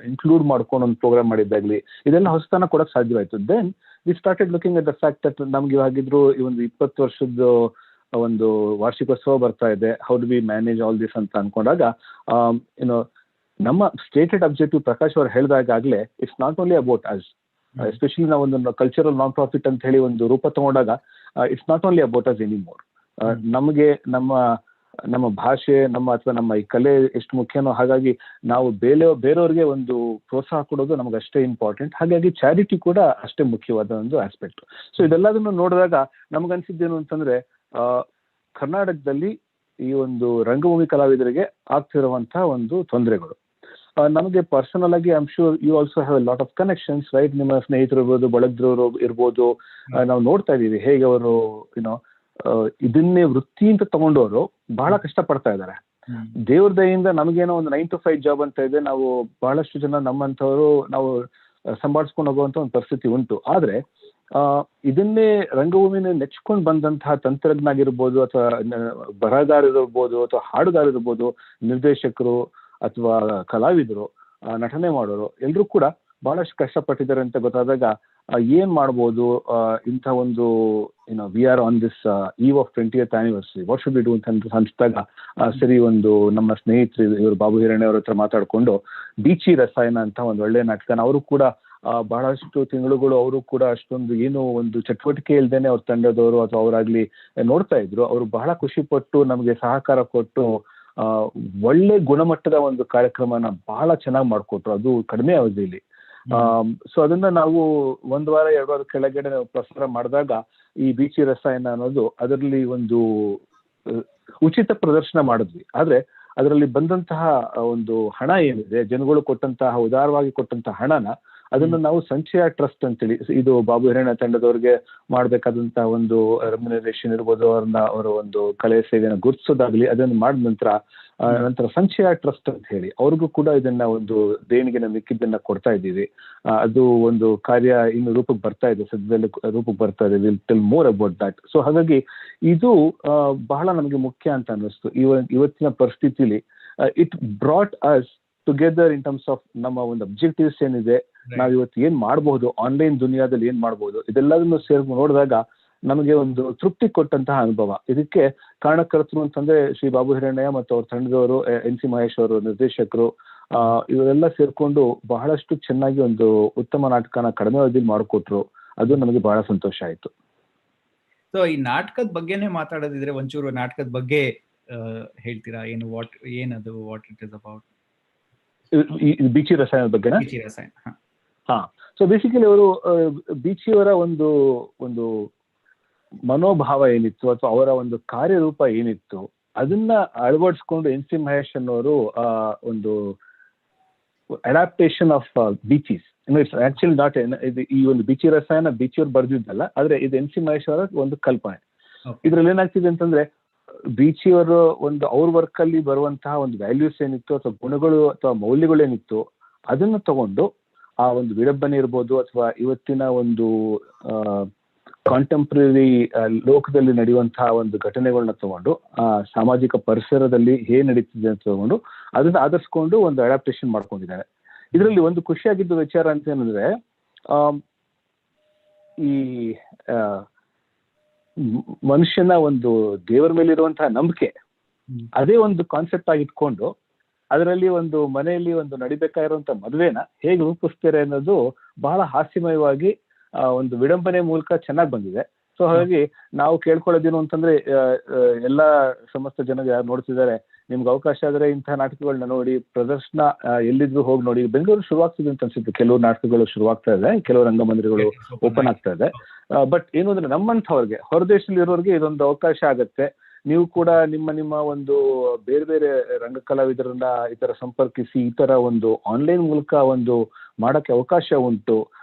ಇನ್ಕ್ಲೂಡ್ ಮಾಡ್ಕೊಂಡು ಒಂದು ಪ್ರೋಗ್ರಾಮ್ ಮಾಡಿದ್ದಾಗ್ಲಿ, ಇದೆಲ್ಲ ಹೊಸತನ ಕೊಡಕ್ಕೆ ಸಾಧ್ಯವಾಯಿತು. Then we started looking at the fact that ನಮ್ಗೆ ಇವಾಗಿದ್ರು ಈ ಒಂದು 20 ವರ್ಷದ ಒಂದು ವಾರ್ಷಿಕೋತ್ಸವ ಬರ್ತಾ ಇದೆ, how do we manage all this ಅಂತ ಅನ್ಕೊಂಡಾಗ, ನಮ್ಮ ಸ್ಟೇಟೆಡ್ ಅಬ್ಜೆಕ್ಟಿವ್ ಪ್ರಕಾಶ್ ಅವರು ಹೇಳಿದಾಗಲೇ, it's not only about us, especially ನಾವು ಒಂದು ಕಲ್ಚರಲ್ ನಾನ್ ಪ್ರಾಫಿಟ್ ಅಂತ ಹೇಳಿ ಒಂದು ರೂಪ ತಗೊಂಡಾಗ, it's not only about us anymore. ನಮಗೆ ನಮ್ಮ ಭಾಷೆ ಅಥವಾ ನಮ್ಮ ಈ ಕಲೆ ಎಷ್ಟು ಮುಖ್ಯನೋ, ಹಾಗಾಗಿ ನಾವು ಬೇರೆಯವ್ರಿಗೆ ಒಂದು ಪ್ರೋತ್ಸಾಹ ಕೊಡೋದು ನಮ್ಗೆ ಅಷ್ಟೇ ಇಂಪಾರ್ಟೆಂಟ್. ಹಾಗಾಗಿ ಚಾರಿಟಿ ಕೂಡ ಅಷ್ಟೇ ಮುಖ್ಯವಾದ ಒಂದು ಆಸ್ಪೆಕ್ಟ್. ಸೊ ಇದೆಲ್ಲದನ್ನು ನೋಡಿದಾಗ ನಮ್ಗನ್ಸಿದ್ದೇನು ಅಂತಂದ್ರೆ, ಕರ್ನಾಟಕದಲ್ಲಿ ಈ ಒಂದು ರಂಗಭೂಮಿ ಕಲಾವಿದರಿಗೆ ಆಗ್ತಿರುವಂತಹ ಒಂದು ತೊಂದರೆಗಳು, ನಮಗೆ ಪರ್ಸನಲ್ ಆಗಿ I am sure you also have a lot of connections, right? ನಿಮ್ಮ ಸ್ನೇಹಿತರು ಇರ್ಬೋದು, ಬಳಗದವರು ಇರ್ಬೋದು, ನಾವು ನೋಡ್ತಾ ಇದೀವಿ ಹೇಗೆ ಅವರು ಇದನ್ನೇ ವೃತ್ತಿ ಅಂತ ತಗೊಂಡವರು ಬಹಳ ಕಷ್ಟ ಪಡ್ತಾ ಇದ್ದಾರೆ. ದೇವ್ರ ದಯೆಯಿಂದ ನಮಗೇನೋ ಒಂದು 9 to 5 ಜಾಬ್ ಅಂತ ಇದೆ, ನಾವು ಬಹಳಷ್ಟು ಜನ ನಮ್ಮಂಥವರು ನಾವು ಸಂಭಾಳಿಸ್ಕೊಂಡು ಹೋಗುವಂತ ಒಂದು ಪರಿಸ್ಥಿತಿ ಉಂಟು. ಆದ್ರೆ ಇದನ್ನೇ ರಂಗಭೂಮಿನ ನೆಚ್ಕೊಂಡು ಬಂದಂತಹ ತಂತ್ರಜ್ಞ ಆಗಿರ್ಬೋದು, ಅಥವಾ ಬರಹಗಾರರಿರ್ಬೋದು, ಅಥವಾ ಹಾಡುಗಾರರಿರ್ಬೋದು, ನಿರ್ದೇಶಕರು ಅಥವಾ ಕಲಾವಿದರು, ನಟನೆ ಮಾಡೋರು, ಎಲ್ಲರೂ ಕೂಡ ಬಹಳಷ್ಟು ಕಷ್ಟಪಟ್ಟಿದ್ದಾರೆ ಅಂತ ಗೊತ್ತಾದಾಗ ಏನ್ ಮಾಡ್ಬೋದು, ಇಂಥ ಒಂದು we are on this eve of 20th anniversary, what should we do ಅಂತ ಅನ್ಸಿದಾಗ, ಸರಿ ಒಂದು ನಮ್ಮ ಸ್ನೇಹಿತರು ಇವರು ಬಾಬು ಹಿರಣ್ಯ ಅವ್ರ ಹತ್ರ ಮಾತಾಡ್ಕೊಂಡು ಬೀಚಿ ರಸಾಯನ ಅಂತ ಒಂದು ಒಳ್ಳೆ ನಾಟಕನ, ಅವರು ಕೂಡ ಬಹಳಷ್ಟು ತಿಂಗಳುಗಳು ಅವರು ಕೂಡ ಅಷ್ಟೊಂದು ಏನು ಒಂದು ಚಟುವಟಿಕೆ ಇಲ್ದೇನೆ ಅವ್ರ ತಂಡದವರು ಅಥವಾ ಅವರಾಗ್ಲಿ ನೋಡ್ತಾ ಇದ್ರು. ಅವರು ಬಹಳ ಖುಷಿ ಪಟ್ಟು ನಮಗೆ ಸಹಕಾರ ಕೊಟ್ಟು ಒಳ್ಳೆ ಗುಣಮಟ್ಟದ ಒಂದು ಕಾರ್ಯಕ್ರಮನ ಬಹಳ ಚೆನ್ನಾಗಿ ಮಾಡ್ಕೊಟ್ರು, ಅದು ಕಡಿಮೆ ಅವಧಿಯಲ್ಲಿ. ಸೊ ಅದನ್ನ ನಾವು 1 ವಾರ 2 ವಾರ ಕೆಳಗಡೆ ನಾವು ಪ್ರಸಾರ ಮಾಡಿದಾಗ ಈ ಬೀಚಿ ರಸಾಯನ ಅನ್ನೋದು ಅದರಲ್ಲಿ ಒಂದು ಉಚಿತ ಪ್ರದರ್ಶನ ಮಾಡಿದ್ವಿ. ಆದ್ರೆ ಅದರಲ್ಲಿ ಬಂದಂತಹ ಒಂದು ಹಣ ಏನಿದೆ, ಜನಗಳು ಕೊಟ್ಟಂತಹ ಉದಾರವಾಗಿ ಕೊಟ್ಟಂತಹ ಹಣನ, ಅದನ್ನ ನಾವು ಸಂಚಯ ಟ್ರಸ್ಟ್ ಅಂತೇಳಿ, ಇದು ಬಾಬು ಹಿರಣ್ಯ ತಂಡದವ್ರಿಗೆ ಮಾಡ್ಬೇಕಾದಂತಹ ಒಂದು ರೆಮ್ಯುನರೇಷನ್ ಇರ್ಬೋದು, ಅವರ ಒಂದು ಕಲೆ ಸೇವೆಯನ್ನು ಗುರುತಿಸೋದಾಗ್ಲಿ, ಅದನ್ನು ಮಾಡಿದ ನಂತರ ಸಂಚಯ ಟ್ರಸ್ಟ್ ಅಂತ ಹೇಳಿ ಅವ್ರಿಗೂ ಕೂಡ ಇದನ್ನ ಒಂದು ದೇಣಿಗೆನ ಮಿಕ್ಕಿದ್ದನ್ನ ಕೊಡ್ತಾ ಇದ್ದೀವಿ. ಅದು ಒಂದು ಕಾರ್ಯ ಇನ್ನು ರೂಪಕ್ಕೆ ಬರ್ತಾ ಇದೆ, ಸದ್ಯದಲ್ಲಿ ರೂಪಕ್ಕೆ ಬರ್ತಾ ಇದೆ. Will tell more about that. So ಹಾಗಾಗಿ ಇದು ಬಹಳ ನಮಗೆ ಮುಖ್ಯ ಅಂತ ಅನ್ನಿಸ್ತು ಇವತ್ತಿನ ಪರಿಸ್ಥಿತಿಲಿ. It brought us together in terms of ನಮ್ಮ ಒಂದು ಅಬ್ಜೆಕ್ಟಿವ್ಸ್ ಏನಿದೆ, ನಾವ್ ಇವತ್ತು ಏನ್ ಮಾಡಬಹುದು, ಆನ್ಲೈನ್ ದುನಿಯಾದಲ್ಲಿ ಏನ್ ಮಾಡಬಹುದು, ಇದೆಲ್ಲದನ್ನು ಸೇರ್ಕೊಂಡು ನೋಡಿದಾಗ ನಮಗೆ ಒಂದು ತೃಪ್ತಿ ಕೊಟ್ಟಂತಹ ಅನುಭವ. ಇದಕ್ಕೆ ಕಾರಣಕರ್ತರು ಅಂತಂದ್ರೆ ಶ್ರೀ ಬಾಬು ಹಿರಣ್ಣಯ್ಯ ಮತ್ತು ಅವ್ರ ತಂಡದವರು, NC ಮಹೇಶ್ ಅವರು ನಿರ್ದೇಶಕರು, ಇವರೆಲ್ಲ ಸೇರ್ಕೊಂಡು ಬಹಳಷ್ಟು ಚೆನ್ನಾಗಿ ಒಂದು ಉತ್ತಮ ನಾಟಕನ ಕಡಿಮೆ ಅವಧಿಯಲ್ಲಿ ಮಾಡಿಕೊಟ್ರು. ಅದು ನಮಗೆ ಬಹಳ ಸಂತೋಷ ಆಯ್ತು. ಸೊ ಈ ನಾಟಕದ ಬಗ್ಗೆನೇ ಮಾತಾಡೋದಿದ್ರೆ ಒಂಚೂರು ನಾಟಕದ ಬಗ್ಗೆ ಹೇಳ್ತೀರಾ? ಏನದು what it is about? Beechi ರಸಾಯನದ ಬಗ್ಗೆನಾ? ಬೀಚಿ ರಸಾಯನ. ಹಾ. ಸೊ ಬೇಸಿಕಲಿ ಅವರು ಬೀಚಿಯವರ ಒಂದು ಮನೋಭಾವ ಏನಿತ್ತು ಅಥವಾ ಅವರ ಒಂದು ಕಾರ್ಯರೂಪ ಏನಿತ್ತು ಅದನ್ನ ಅಳವಡಿಸ್ಕೊಂಡು NC ಮಹೇಶ್ ಅನ್ನೋರು ಒಂದು adaptation of Beechi's, it's actually not, ಈ ಒಂದು ಬೀಚಿ ರಸಾಯನ ಬೀಚಿಯವ್ರು ಬರ್ದಿದ್ದಲ್ಲ, ಆದ್ರೆ ಇದು NC ಮಹೇಶ್ ಅವರ ಒಂದು ಕಲ್ಪನೆ. ಇದ್ರಲ್ಲಿ ಏನಾಗ್ತಿದೆ ಅಂತಂದ್ರೆ, ಬೀಚಿಯವರು ಒಂದು ಅವ್ರ ವರ್ಕ್ ಅಲ್ಲಿ ಬರುವಂತಹ ಒಂದು ವ್ಯಾಲ್ಯೂಸ್ ಏನಿತ್ತು ಅಥವಾ ಗುಣಗಳು ಅಥವಾ ಮೌಲ್ಯಗಳೇನಿತ್ತು ಅದನ್ನ ತಗೊಂಡು ಆ ಒಂದು ವಿಡಂಬನೆ ಇರ್ಬೋದು ಅಥವಾ ಇವತ್ತಿನ ಒಂದು ಕಾಂಟೆಂಪ್ರರಿ ಲೋಕದಲ್ಲಿ ನಡೆಯುವಂತಹ ಒಂದು ಘಟನೆಗಳನ್ನ ತಗೊಂಡು ಆ ಸಾಮಾಜಿಕ ಪರಿಸರದಲ್ಲಿ ಏನ್ ನಡೀತಿದೆ ಅಂತ ತಗೊಂಡು ಅದನ್ನ ಆಧರಿಸ್ಕೊಂಡು ಒಂದು ಅಡಾಪ್ಟೇಷನ್ ಮಾಡ್ಕೊಂಡಿದ್ದಾರೆ. ಇದರಲ್ಲಿ ಒಂದು ಖುಷಿಯಾಗಿದ್ದ ವಿಚಾರ ಅಂತ ಏನಂದ್ರೆ, ಈ ಮನುಷ್ಯನ ಒಂದು ದೇವರ ಮೇಲೆ ಇರುವಂತಹ ನಂಬಿಕೆ, ಅದೇ ಒಂದು ಕಾನ್ಸೆಪ್ಟ್ ಆಗಿ ಇಟ್ಕೊಂಡು ಅದರಲ್ಲಿ ಒಂದು ಮನೆಯಲ್ಲಿ ಒಂದು ನಡಿಬೇಕಾಗಿರುವಂತ ಮದುವೆನ ಹೇಗೆ ರೂಪಿಸ್ತಾರೆ ಅನ್ನೋದು ಬಹಳ ಹಾಸ್ಯಮಯವಾಗಿ ಒಂದು ವಿಡಂಬನೆ ಮೂಲಕ ಚೆನ್ನಾಗಿ ಬಂದಿದೆ. ಸೊ ಹಾಗಾಗಿ ನಾವು ಕೇಳ್ಕೊಳ್ಳೋದೇನು ಅಂತಂದ್ರೆ, ಎಲ್ಲಾ ಸಮಸ್ತ ಜನ ಯಾರು ನೋಡ್ತಿದ್ದಾರೆ, ನಿಮ್ಗೆ ಅವಕಾಶ ಆದ್ರೆ ಇಂತಹ ನಾಟಕಗಳನ್ನ ನೋಡಿ, ಪ್ರದರ್ಶನ ಎಲ್ಲಿದ್ರು ಹೋಗಿ ನೋಡಿ. ಬೆಂಗಳೂರು ಶುರುವಾಗ್ತಿದೆ ಅಂತ ಅನ್ಸುತ್ತೆ, ಕೆಲವು ನಾಟಕಗಳು ಶುರುವಾಗ್ತಾ ಇದೆ, ಕೆಲವು ರಂಗಮಂದಿರಗಳು ಓಪನ್ ಆಗ್ತಾ ಇದೆ. ಬಟ್ ಏನು ಅಂದ್ರೆ ನಮ್ಮಂಥವ್ರಿಗೆ, ಹೊರದೇಶದಲ್ಲಿ ಇರೋರಿಗೆ ಇದೊಂದು ಅವಕಾಶ ಆಗತ್ತೆ. ನೀವು ಕೂಡ ನಿಮ್ಮ ಒಂದು ಬೇರೆ ಬೇರೆ ರಂಗ ಕಲಾವಿದರನ್ನ ಈ ತರ ಸಂಪರ್ಕಿಸಿ ಈ ತರ ಒಂದು ಆನ್ಲೈನ್ ಮೂಲಕ ಒಂದು ಮಾಡಕ್ಕೆ ಅವಕಾಶ ಉಂಟು.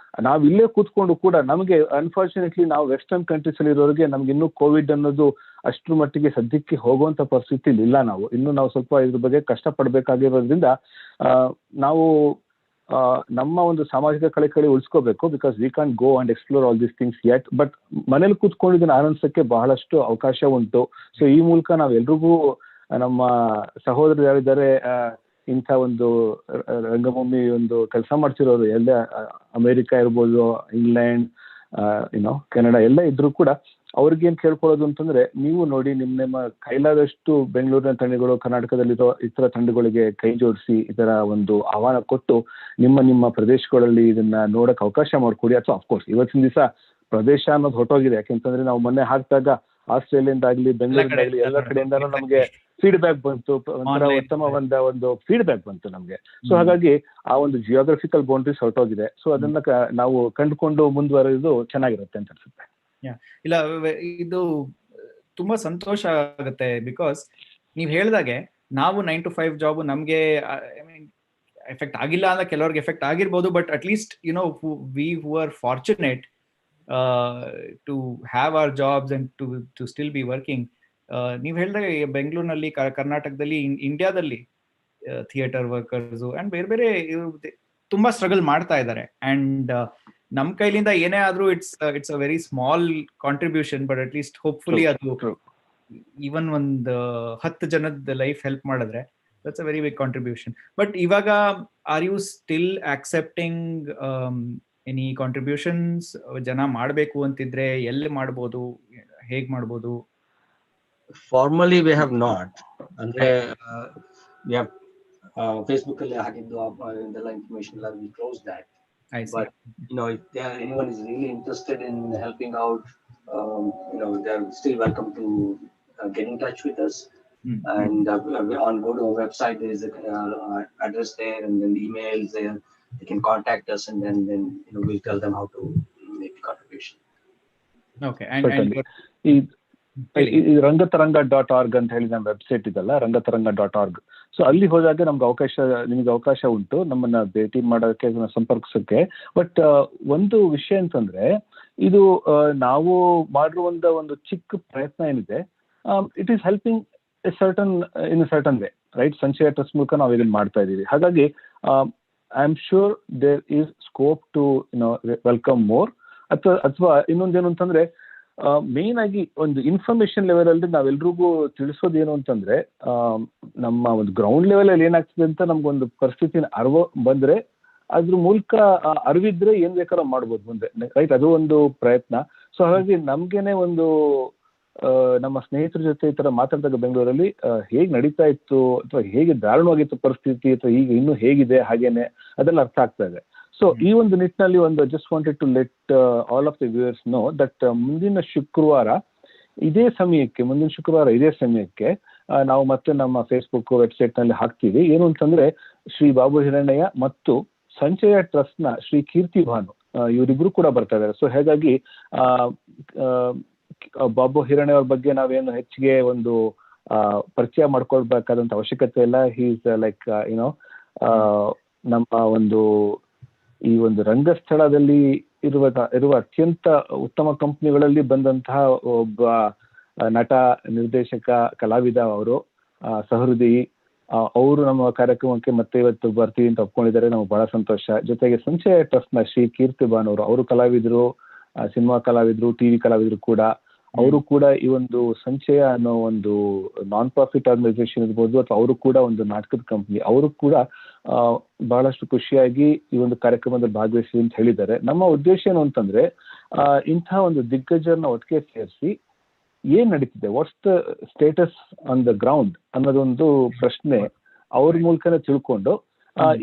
ನಾವ್ ಇಲ್ಲೇ ಕೂತ್ಕೊಂಡು ಕೂಡ ನಮಗೆ ಅನ್ಫಾರ್ಚುನೇಟ್ಲಿ ನಾವು ವೆಸ್ಟರ್ನ್ ಕಂಟ್ರೀಸ್ ಅಲ್ಲಿ ಇರೋರಿಗೆ ನಮ್ಗೆ ಇನ್ನೂ ಕೋವಿಡ್ ಅನ್ನೋದು ಅಷ್ಟ್ರ ಮಟ್ಟಿಗೆ ಸದ್ಯಕ್ಕೆ ಹೋಗುವಂತ ಪರಿಸ್ಥಿತಿಲಿ ಇಲ್ಲ. ನಾವು ಸ್ವಲ್ಪ ಇದ್ರ ಬಗ್ಗೆ ಕಷ್ಟ ಪಡ್ಬೇಕಾಗಿರೋದ್ರಿಂದ ನಾವು ನಮ್ಮ ಒಂದು ಸಾಮಾಜಿಕ ಕಳಕಳಿ ಉಳಿಸ್ಕೋಬೇಕು. Because we can go and explore all these things yet. But ಮನೇಲಿ ಕೂತ್ಕೊಂಡು ಇದನ್ನ ಆನಂದಿಸಕ್ಕೆ ಬಹಳಷ್ಟು ಅವಕಾಶ ಉಂಟು. ಸೊ ಈ ಮೂಲಕ ನಾವೆಲ್ರಿಗೂ ನಮ್ಮ ಸಹೋದರರು ಯಾರಿದ್ದಾರೆ ಇಂಥ ಒಂದು ರಂಗಭೂಮಿ ಒಂದು ಕೆಲಸ ಮಾಡ್ತಿರೋರು, ಎಲ್ಲ ಅಮೆರಿಕ ಇರ್ಬೋದು, ಇಂಗ್ಲೆಂಡ್, ಕೆನಡಾ ಎಲ್ಲ ಇದ್ರು ಕೂಡ ಅವ್ರಿಗೇನ್ ಕೇಳ್ಕೊಳ್ಳೋದು ಅಂತಂದ್ರೆ, ನೀವು ನೋಡಿ ನಿಮ್ಮ ಕೈಲಾದಷ್ಟು ಬೆಂಗಳೂರಿನ ತಂಡಗಳು, ಕರ್ನಾಟಕದಲ್ಲಿರೋ ಇತರ ತಂಡಗಳಿಗೆ ಕೈ ಜೋಡಿಸಿ ಈ ತರ ಒಂದು ಆಹ್ವಾನ ಕೊಟ್ಟು ನಿಮ್ಮ ಪ್ರದೇಶಗಳಲ್ಲಿ ಇದನ್ನ ನೋಡಕ್ ಅವಕಾಶ ಮಾಡ್ಕೊಡಿ. ಅಥವಾ ಅಫ್ಕೋರ್ಸ್ ಇವತ್ತಿನ ದಿವಸ ಪ್ರದೇಶ ಅನ್ನೋದು ಹೊರಟೋಗಿದೆ. ಯಾಕೆಂತಂದ್ರೆ ನಾವು ಮೊನ್ನೆ ಹಾಕಿದಾಗ ಆಸ್ಟ್ರೇಲಿಯಾದ ಆಗ್ಲಿ, ಬೆಂಗಳೂರಿನಾಗ್ಲಿ ಎಲ್ಲ ಕಡೆಯಿಂದಾನು ನಮ್ಗೆ ಫೀಡ್ಬ್ಯಾಕ್ ಬಂತು, ಒಂಥರ ಉತ್ತಮ ಒಂದು ಫೀಡ್ಬ್ಯಾಕ್ ಬಂತು ನಮ್ಗೆ. ಸೊ ಹಾಗಾಗಿ ಆ ಒಂದು ಜಿಯೋಗ್ರಫಿಕಲ್ ಬೌಂಡ್ರೀಸ್ ಹೊರಟೋಗಿದೆ. ಸೊ ಅದನ್ನ ನಾವು ಕಂಡುಕೊಂಡು ಮುಂದುವರೆದು ಚೆನ್ನಾಗಿರುತ್ತೆ ಅಂತ ಅನ್ಸುತ್ತೆ. ಇಲ್ಲ, ಇದು ತುಂಬಾ ಸಂತೋಷ ಆಗುತ್ತೆ. ಬಿಕಾಸ್ ನೀವ್ ಹೇಳ್ದಾಗೆ ನಾವು 9 to 5 ಜಾಬ್ ನಮ್ಗೆ ಎಫೆಕ್ಟ್ ಆಗಿಲ್ಲ ಅಂದ್ರೆ ಕೆಲವ್ರಿಗೆ ಎಫೆಕ್ಟ್ ಆಗಿರ್ಬೋದು. But at least we who are fortunate to have our jobs and to still be working. ನೀವ್ ಹೇಳ್ದಾಗ ಬೆಂಗಳೂರಿನಲ್ಲಿ, ಕರ್ನಾಟಕದಲ್ಲಿ, ಇಂಡಿಯಾದಲ್ಲಿ ಥಿಯೇಟರ್ ವರ್ಕರ್ಸ್ ಅಂಡ್ ಬೇರೆ ಬೇರೆ ತುಂಬಾ ಸ್ಟ್ರಗಲ್ ಮಾಡ್ತಾ ಇದ್ದಾರೆ. ಅಂಡ್ ನಮ್ ಕೈಲಿಂದ ಏನೇ ಆದ್ರೂ it's a very small contribution. But at least hopefully ಅದು ಈವನ್ ಒಂದು 10 ಜನದ ಲೈಫ್ ಹೆಲ್ಪ್ ಮಾಡಿದ್ರೆ that's a very big contribution. But ಇವಾಗ are you still accepting any contributions? ಜನ ಮಾಡ್ಬೇಕು ಅಂತಿದ್ರೆ ಎಲ್ಲಿ ಮಾಡ್ಬೋದು, ಹೇಗ್ ಮಾಡ್ಬೋದು? Formally we have not. ಅಂದ್ರೆ ವಿ ಹ್ಯಾವ್ ಫೇಸ್ಬುಕ್ ಅಲ್ಲಿ ಹಾಕಿದ್ದು ಇದೆಲ್ಲ ಇನ್ಫಾರ್ಮೇಶನ್ ಎಲ್ಲ we close that. But if anyone is really interested in helping out, they are still welcome to get in touch with us. And go to our website, there is a address there, and then the emails there. They can contact us, and then we'll tell them how to make the contribution. Okay. And RangaTaranga.org ಅಂತ ಹೇಳಿ ನಮ್ಮ ವೆಬ್ಸೈಟ್ ಇದಲ್ಲ, RangaTaranga.org. ಸೊ ಅಲ್ಲಿ ಹೋದಾಗ ನಿಮ್ಗೆ ಅವಕಾಶ ಉಂಟು ನಮ್ಮನ್ನ ಭೇಟಿ ಮಾಡೋದಕ್ಕೆ, ಸಂಪರ್ಕಿಸೋಕೆ. ಬಟ್ ಒಂದು ವಿಷಯ ಅಂತಂದ್ರೆ, ಇದು ನಾವು ಮಾಡಿರುವ ಒಂದು ಚಿಕ್ಕ ಪ್ರಯತ್ನ ಏನಿದೆ, it is helping in a certain way, right? Sanchaya trust ಮೂಲಕ ನಾವು ಇದನ್ನ ಮಾಡ್ತಾ ಇದ್ದೀವಿ. ಹಾಗಾಗಿ I am sure there is scope to welcome more. ಅಥವಾ ಇನ್ನೊಂದೇನು ಅಂತಂದ್ರೆ, ಮೇನ್ ಆಗಿ ಒಂದು ಇನ್ಫಾರ್ಮೇಶನ್ ಲೆವೆಲ್ ಅಲ್ಲಿ ನಾವೆಲ್ರಿಗೂ ತಿಳಿಸೋದು ಏನು ಅಂತಂದ್ರೆ, ನಮ್ಮ ಒಂದು ಗ್ರೌಂಡ್ ಲೆವೆಲ್ ಅಲ್ಲಿ ಏನಾಗ್ತದೆ ಅಂತ ನಮ್ಗೊಂದು ಪರಿಸ್ಥಿತಿನ ಬಂದ್ರೆ ಅದ್ರ ಮೂಲಕ ಅರಿವಿದ್ರೆ ಏನ್ ಬೇಕಾದ್ರೂ ಮಾಡ್ಬೋದು ಮುಂದೆ, ರೈಟ್? ಅದು ಒಂದು ಪ್ರಯತ್ನ. ಸೊ ಹಾಗಾಗಿ ನಮ್ಗೇನೆ ಒಂದು ನಮ್ಮ ಸ್ನೇಹಿತರ ಜೊತೆ ಈ ತರ ಮಾತಾಡಿದಾಗ ಬೆಂಗಳೂರಲ್ಲಿ ಹೇಗ್ ನಡೀತಾ ಇತ್ತು ಅಥವಾ ಹೇಗೆ ದಾರುಣವಾಗಿತ್ತು ಪರಿಸ್ಥಿತಿ, ಅಥವಾ ಈಗ ಇನ್ನೂ ಹೇಗಿದೆ ಹಾಗೇನೆ, ಅದೆಲ್ಲ ಅರ್ಥ ಆಗ್ತಾ ಇದೆ. ಸೊ ಈ ಒಂದು ನಿಟ್ಟಿನಲ್ಲಿ just wanted to let all of the viewers know that ಮುಂದಿನ ಶುಕ್ರವಾರ ಇದೇ ಸಮಯಕ್ಕೆ ನಾವು ಮತ್ತೆ ನಮ್ಮ ಫೇಸ್ಬುಕ್ ವೆಬ್ಸೈಟ್ ನಲ್ಲಿ ಹಾಕ್ತೀವಿ. ಏನು ಅಂತಂದ್ರೆ, ಶ್ರೀ ಬಾಬು ಹಿರಣ್ಣಯ್ಯ ಮತ್ತು ಸಂಚಯ ಟ್ರಸ್ಟ್ ನ ಶ್ರೀ ಕೀರ್ತಿ ಭಾನು ಇವರಿಬ್ರು ಕೂಡ ಬರ್ತಾ ಇದ್ದಾರೆ. ಸೊ ಹಾಗಾಗಿ ಬಾಬು ಹಿರಣ್ಣಯ್ಯ ಅವ್ರ ಬಗ್ಗೆ ನಾವೇನು ಹೆಚ್ಚಿಗೆ ಒಂದು ಪರಿಚಯ ಮಾಡ್ಕೊಳ್ಬೇಕಾದಂತ ಅವಶ್ಯಕತೆ ಇಲ್ಲ. ಹಿ ಇಸ್ ಲೈಕ್ ನಮ್ಮ ಈ ಒಂದು ರಂಗಸ್ಥಳದಲ್ಲಿ ಇರುವ ಅತ್ಯಂತ ಉತ್ತಮ ಕಂಪನಿಗಳಲ್ಲಿ ಬಂದಂತಹ ಒಬ್ಬ ನಟ, ನಿರ್ದೇಶಕ, ಕಲಾವಿದ. ಅವರು ಸಹೃದಯಿ. ಅವರು ನಮ್ಮ ಕಾರ್ಯಕ್ರಮಕ್ಕೆ ಮತ್ತೆ ಇವತ್ತು ಬರ್ತೀವಿ ಅಂತ ಒಪ್ಕೊಂಡಿದ್ದಾರೆ. ನಮ್ಗೆ ಬಹಳ ಸಂತೋಷ. ಜೊತೆಗೆ ಸಂಚಯ ಟ್ರಸ್ಟ್ ನ ಶ್ರೀ ಕೀರ್ತಿ ಭಾನು ಅವರು ಕಲಾವಿದರು, ಸಿನಿಮಾ ಕಲಾವಿದರು, ಟಿವಿ ಕಲಾವಿದರು ಕೂಡ. ಅವರು ಕೂಡ ಈ ಒಂದು ಸಂಚಯ ಅನ್ನೋ ಒಂದು ನಾನ್ ಪ್ರಾಫಿಟ್ ಆರ್ಗನೈಸೇಷನ್ ಇರ್ಬೋದು, ಅಥವಾ ಅವರು ಕೂಡ ಒಂದು ನಾಟಕದ ಕಂಪನಿ. ಅವರು ಕೂಡ ಬಹಳಷ್ಟು ಖುಷಿಯಾಗಿ ಈ ಒಂದು ಕಾರ್ಯಕ್ರಮದಲ್ಲಿ ಭಾಗವಹಿಸಿ ಅಂತ ಹೇಳಿದ್ದಾರೆ. ನಮ್ಮ ಉದ್ದೇಶ ಏನು ಅಂತಂದ್ರೆ, ಇಂತಹ ಒಂದು ದಿಗ್ಗಜರನ್ನ ಒಟ್ಟಿಗೆ ಸೇರಿಸಿ ಏನ್ ನಡೀತಿದೆ, what's the status on the ground ಅನ್ನೋದೊಂದು ಪ್ರಶ್ನೆ ಅವ್ರ ಮೂಲಕನೇ ತಿಳ್ಕೊಂಡು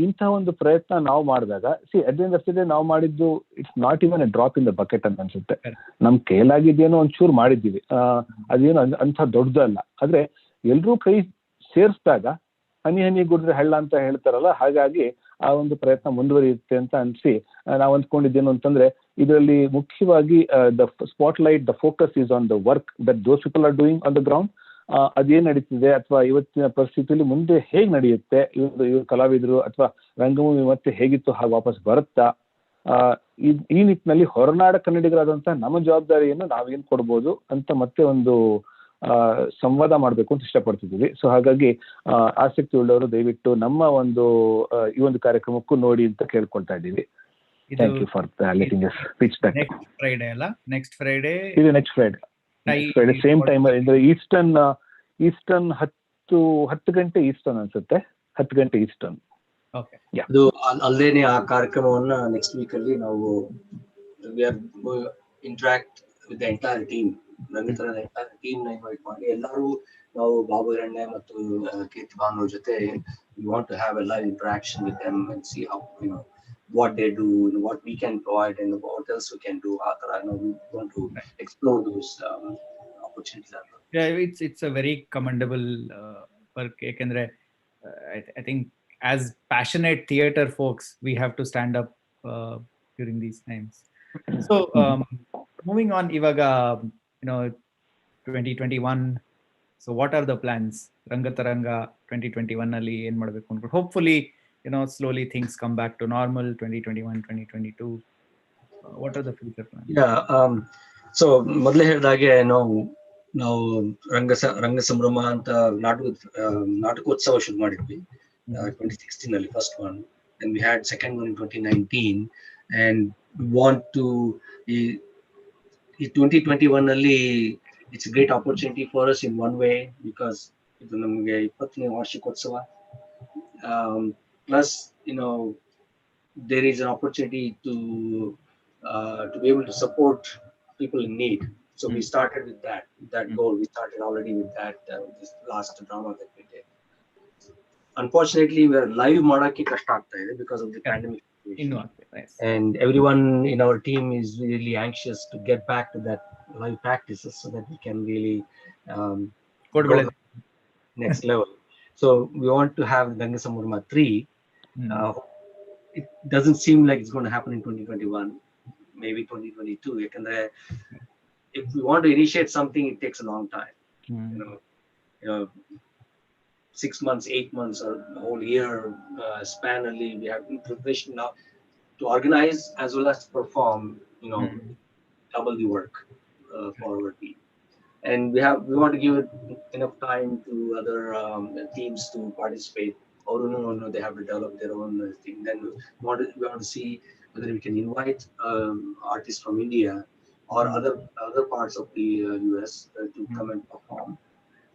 ಇಂತಹ ಒಂದು ಪ್ರಯತ್ನ ನಾವು ಮಾಡಿದಾಗ, at the end of the day ನಾವು ಮಾಡಿದ್ದು it's not even A drop in the bucket ಅಂತ ಅನ್ಸುತ್ತೆ. ನಮ್ ಕೈಲಾಗಿದ್ದೇನೋ ಒಂಚೂರು ಮಾಡಿದ್ದೀವಿ, ಅದೇನು ಅಂಥ ದೊಡ್ಡದಲ್ಲ. ಆದ್ರೆ ಎಲ್ರೂ ಕೈ ಸೇರಿಸಿದಾಗ ಹನಿ ಹನಿ ಗುಡಿದ್ರೆ ಹಳ್ಳ ಅಂತ ಹೇಳ್ತಾರಲ್ಲ, ಹಾಗಾಗಿ ಆ ಒಂದು ಪ್ರಯತ್ನ ಮುಂದುವರಿಯುತ್ತೆ ಅಂತ ಅನ್ಸಿ ನಾವು ಅಂದ್ಕೊಂಡಿದ್ದೇನು ಅಂತಂದ್ರೆ, ಇದರಲ್ಲಿ ಮುಖ್ಯವಾಗಿ the spotlight, the focus is on the work that those people are doing on the ground. ಅದೇನ್ ನಡೀತಿದೆ ಅಥವಾ ಇವತ್ತಿನ ಪರಿಸ್ಥಿತಿಯಲ್ಲಿ ಮುಂದೆ ಹೇಗ್ ನಡೆಯುತ್ತೆ, ಇವ್ರು ಕಲಾವಿದರು ಅಥವಾ ರಂಗಭೂಮಿ ಮತ್ತೆ ಹೇಗಿತ್ತು ಹಾಗೆ ವಾಪಸ್ ಬರುತ್ತಾ, ಈ ನಿಟ್ಟಿನಲ್ಲಿ ಹೊರನಾಡ ಕನ್ನಡಿಗರಾದಂತ ನಮ್ಮ ಜವಾಬ್ದಾರಿಯನ್ನು ನಾವೇನ್ ಕೊಡ್ಬೋದು ಅಂತ ಮತ್ತೆ ಒಂದು ಸಂವಾದ ಮಾಡ್ಬೇಕು ಅಂತ ಇಷ್ಟಪಡ್ತಿದ್ದೀವಿ. ಸೊ ಹಾಗಾಗಿ ಆಸಕ್ತಿ ಉಳ್ಳವರು ದಯವಿಟ್ಟು ನಮ್ಮ ಒಂದು ಈ ಒಂದು ಕಾರ್ಯಕ್ರಮಕ್ಕೂ ನೋಡಿ ಅಂತ ಕೇಳ್ಕೊಳ್ತಾ ಇದ್ದೀವಿ. Thank you for letting us pitch that. Next Friday ಅಲ್ಲ, ನೆಕ್ಸ್ಟ್ ಫ್ರೈಡೆ ಇದು ನೆಕ್ಸ್ಟ್ ಫ್ರೈಡೆ ಸೇಮ್ ಟೈಮ್ ಅಂದ್ರೆ ಈಸ್ಟರ್ನ್ 10 ಗಂಟೆ ಈಸ್ಟರ್ನ್ ಅನ್ಸುತ್ತೆ, 10 ಗಂಟೆ ಈಸ್ಟರ್ನ್. ಅದು ಅಲ್ಲೇನೆ ಆ ಕಾರ್ಯಕ್ರಮವನ್ನ ನೆಕ್ಸ್ಟ್ ವೀಕ್ ಅಲ್ಲಿ ನಾವು interact with the entire team, ರಂಗತರಂಗದ ಎಂಟೈರ್ ಟೀಮ್ ನ ಇನ್ವೈಟ್ ಮಾಡಿ ಎಲ್ಲರೂ ನಾವು ಬಾಬು ಹಿರಣ್ಯ ಮತ್ತು ಕೀರ್ತಿ ಭಾನು ಜೊತೆ we want to have a live interaction with them and see how, what they do, what we can provide and what else we can do. We want to explore those opportunities. Yeah, it's a very commendable work. Ekandre I think as passionate theater folks we have to stand up during these times. So moving on, ivaga 2021, so what are the plans? RangaTaranga 2021 ಅಲ್ಲಿ ಏನ್ ಮಾಡಬೇಕು ಅನ್ಕೊಂಡು, hopefully slowly things come back to normal. 2021 2022, what are the future plans? So ಮೊದಲೇ ಹೇಳಿದಾಗೆ ನಾವು ರಂಗ ಸಂಭ್ರಮ ಅಂತ ನಾಟಕೋತ್ಸವ ಶುರು ಮಾಡಿದ್ವಿ 2016 ಅಲ್ಲಿ, first one, and we had second one in 2019, and we want to ಈ 2021 ಅಲ್ಲಿ it's a great opportunity for us in one way because ಇದು ನಮಗೆ 20ನೇ ವಾರ್ಷಿಕೋತ್ಸವ, plus there is an opportunity to be able to support people in need. So we started with that goal. We started already with that this last drama that we did. Unfortunately, we are live ಮಾಡಕ್ಕೆ ಕಷ್ಟ ಆಗ್ತಾ ಇದೆ because of the pandemic situation. And everyone in our team is really anxious to get back to that live practices so that we can really go to the next level. So we want to have Ranga Samurma 3. It doesn't seem like it's going to happen in 2021, maybe 2022. Yakandre if we want to initiate something, it takes a long time. 6 months, 8 months, or a whole year span only. We have preparation now to organize as well as to perform. Double the work for our team, and we want to give it enough time to other teams to participate. Or they have to develop their own thing. Then we want to see whether we can invite artists from India or other parts of the US to come and perform.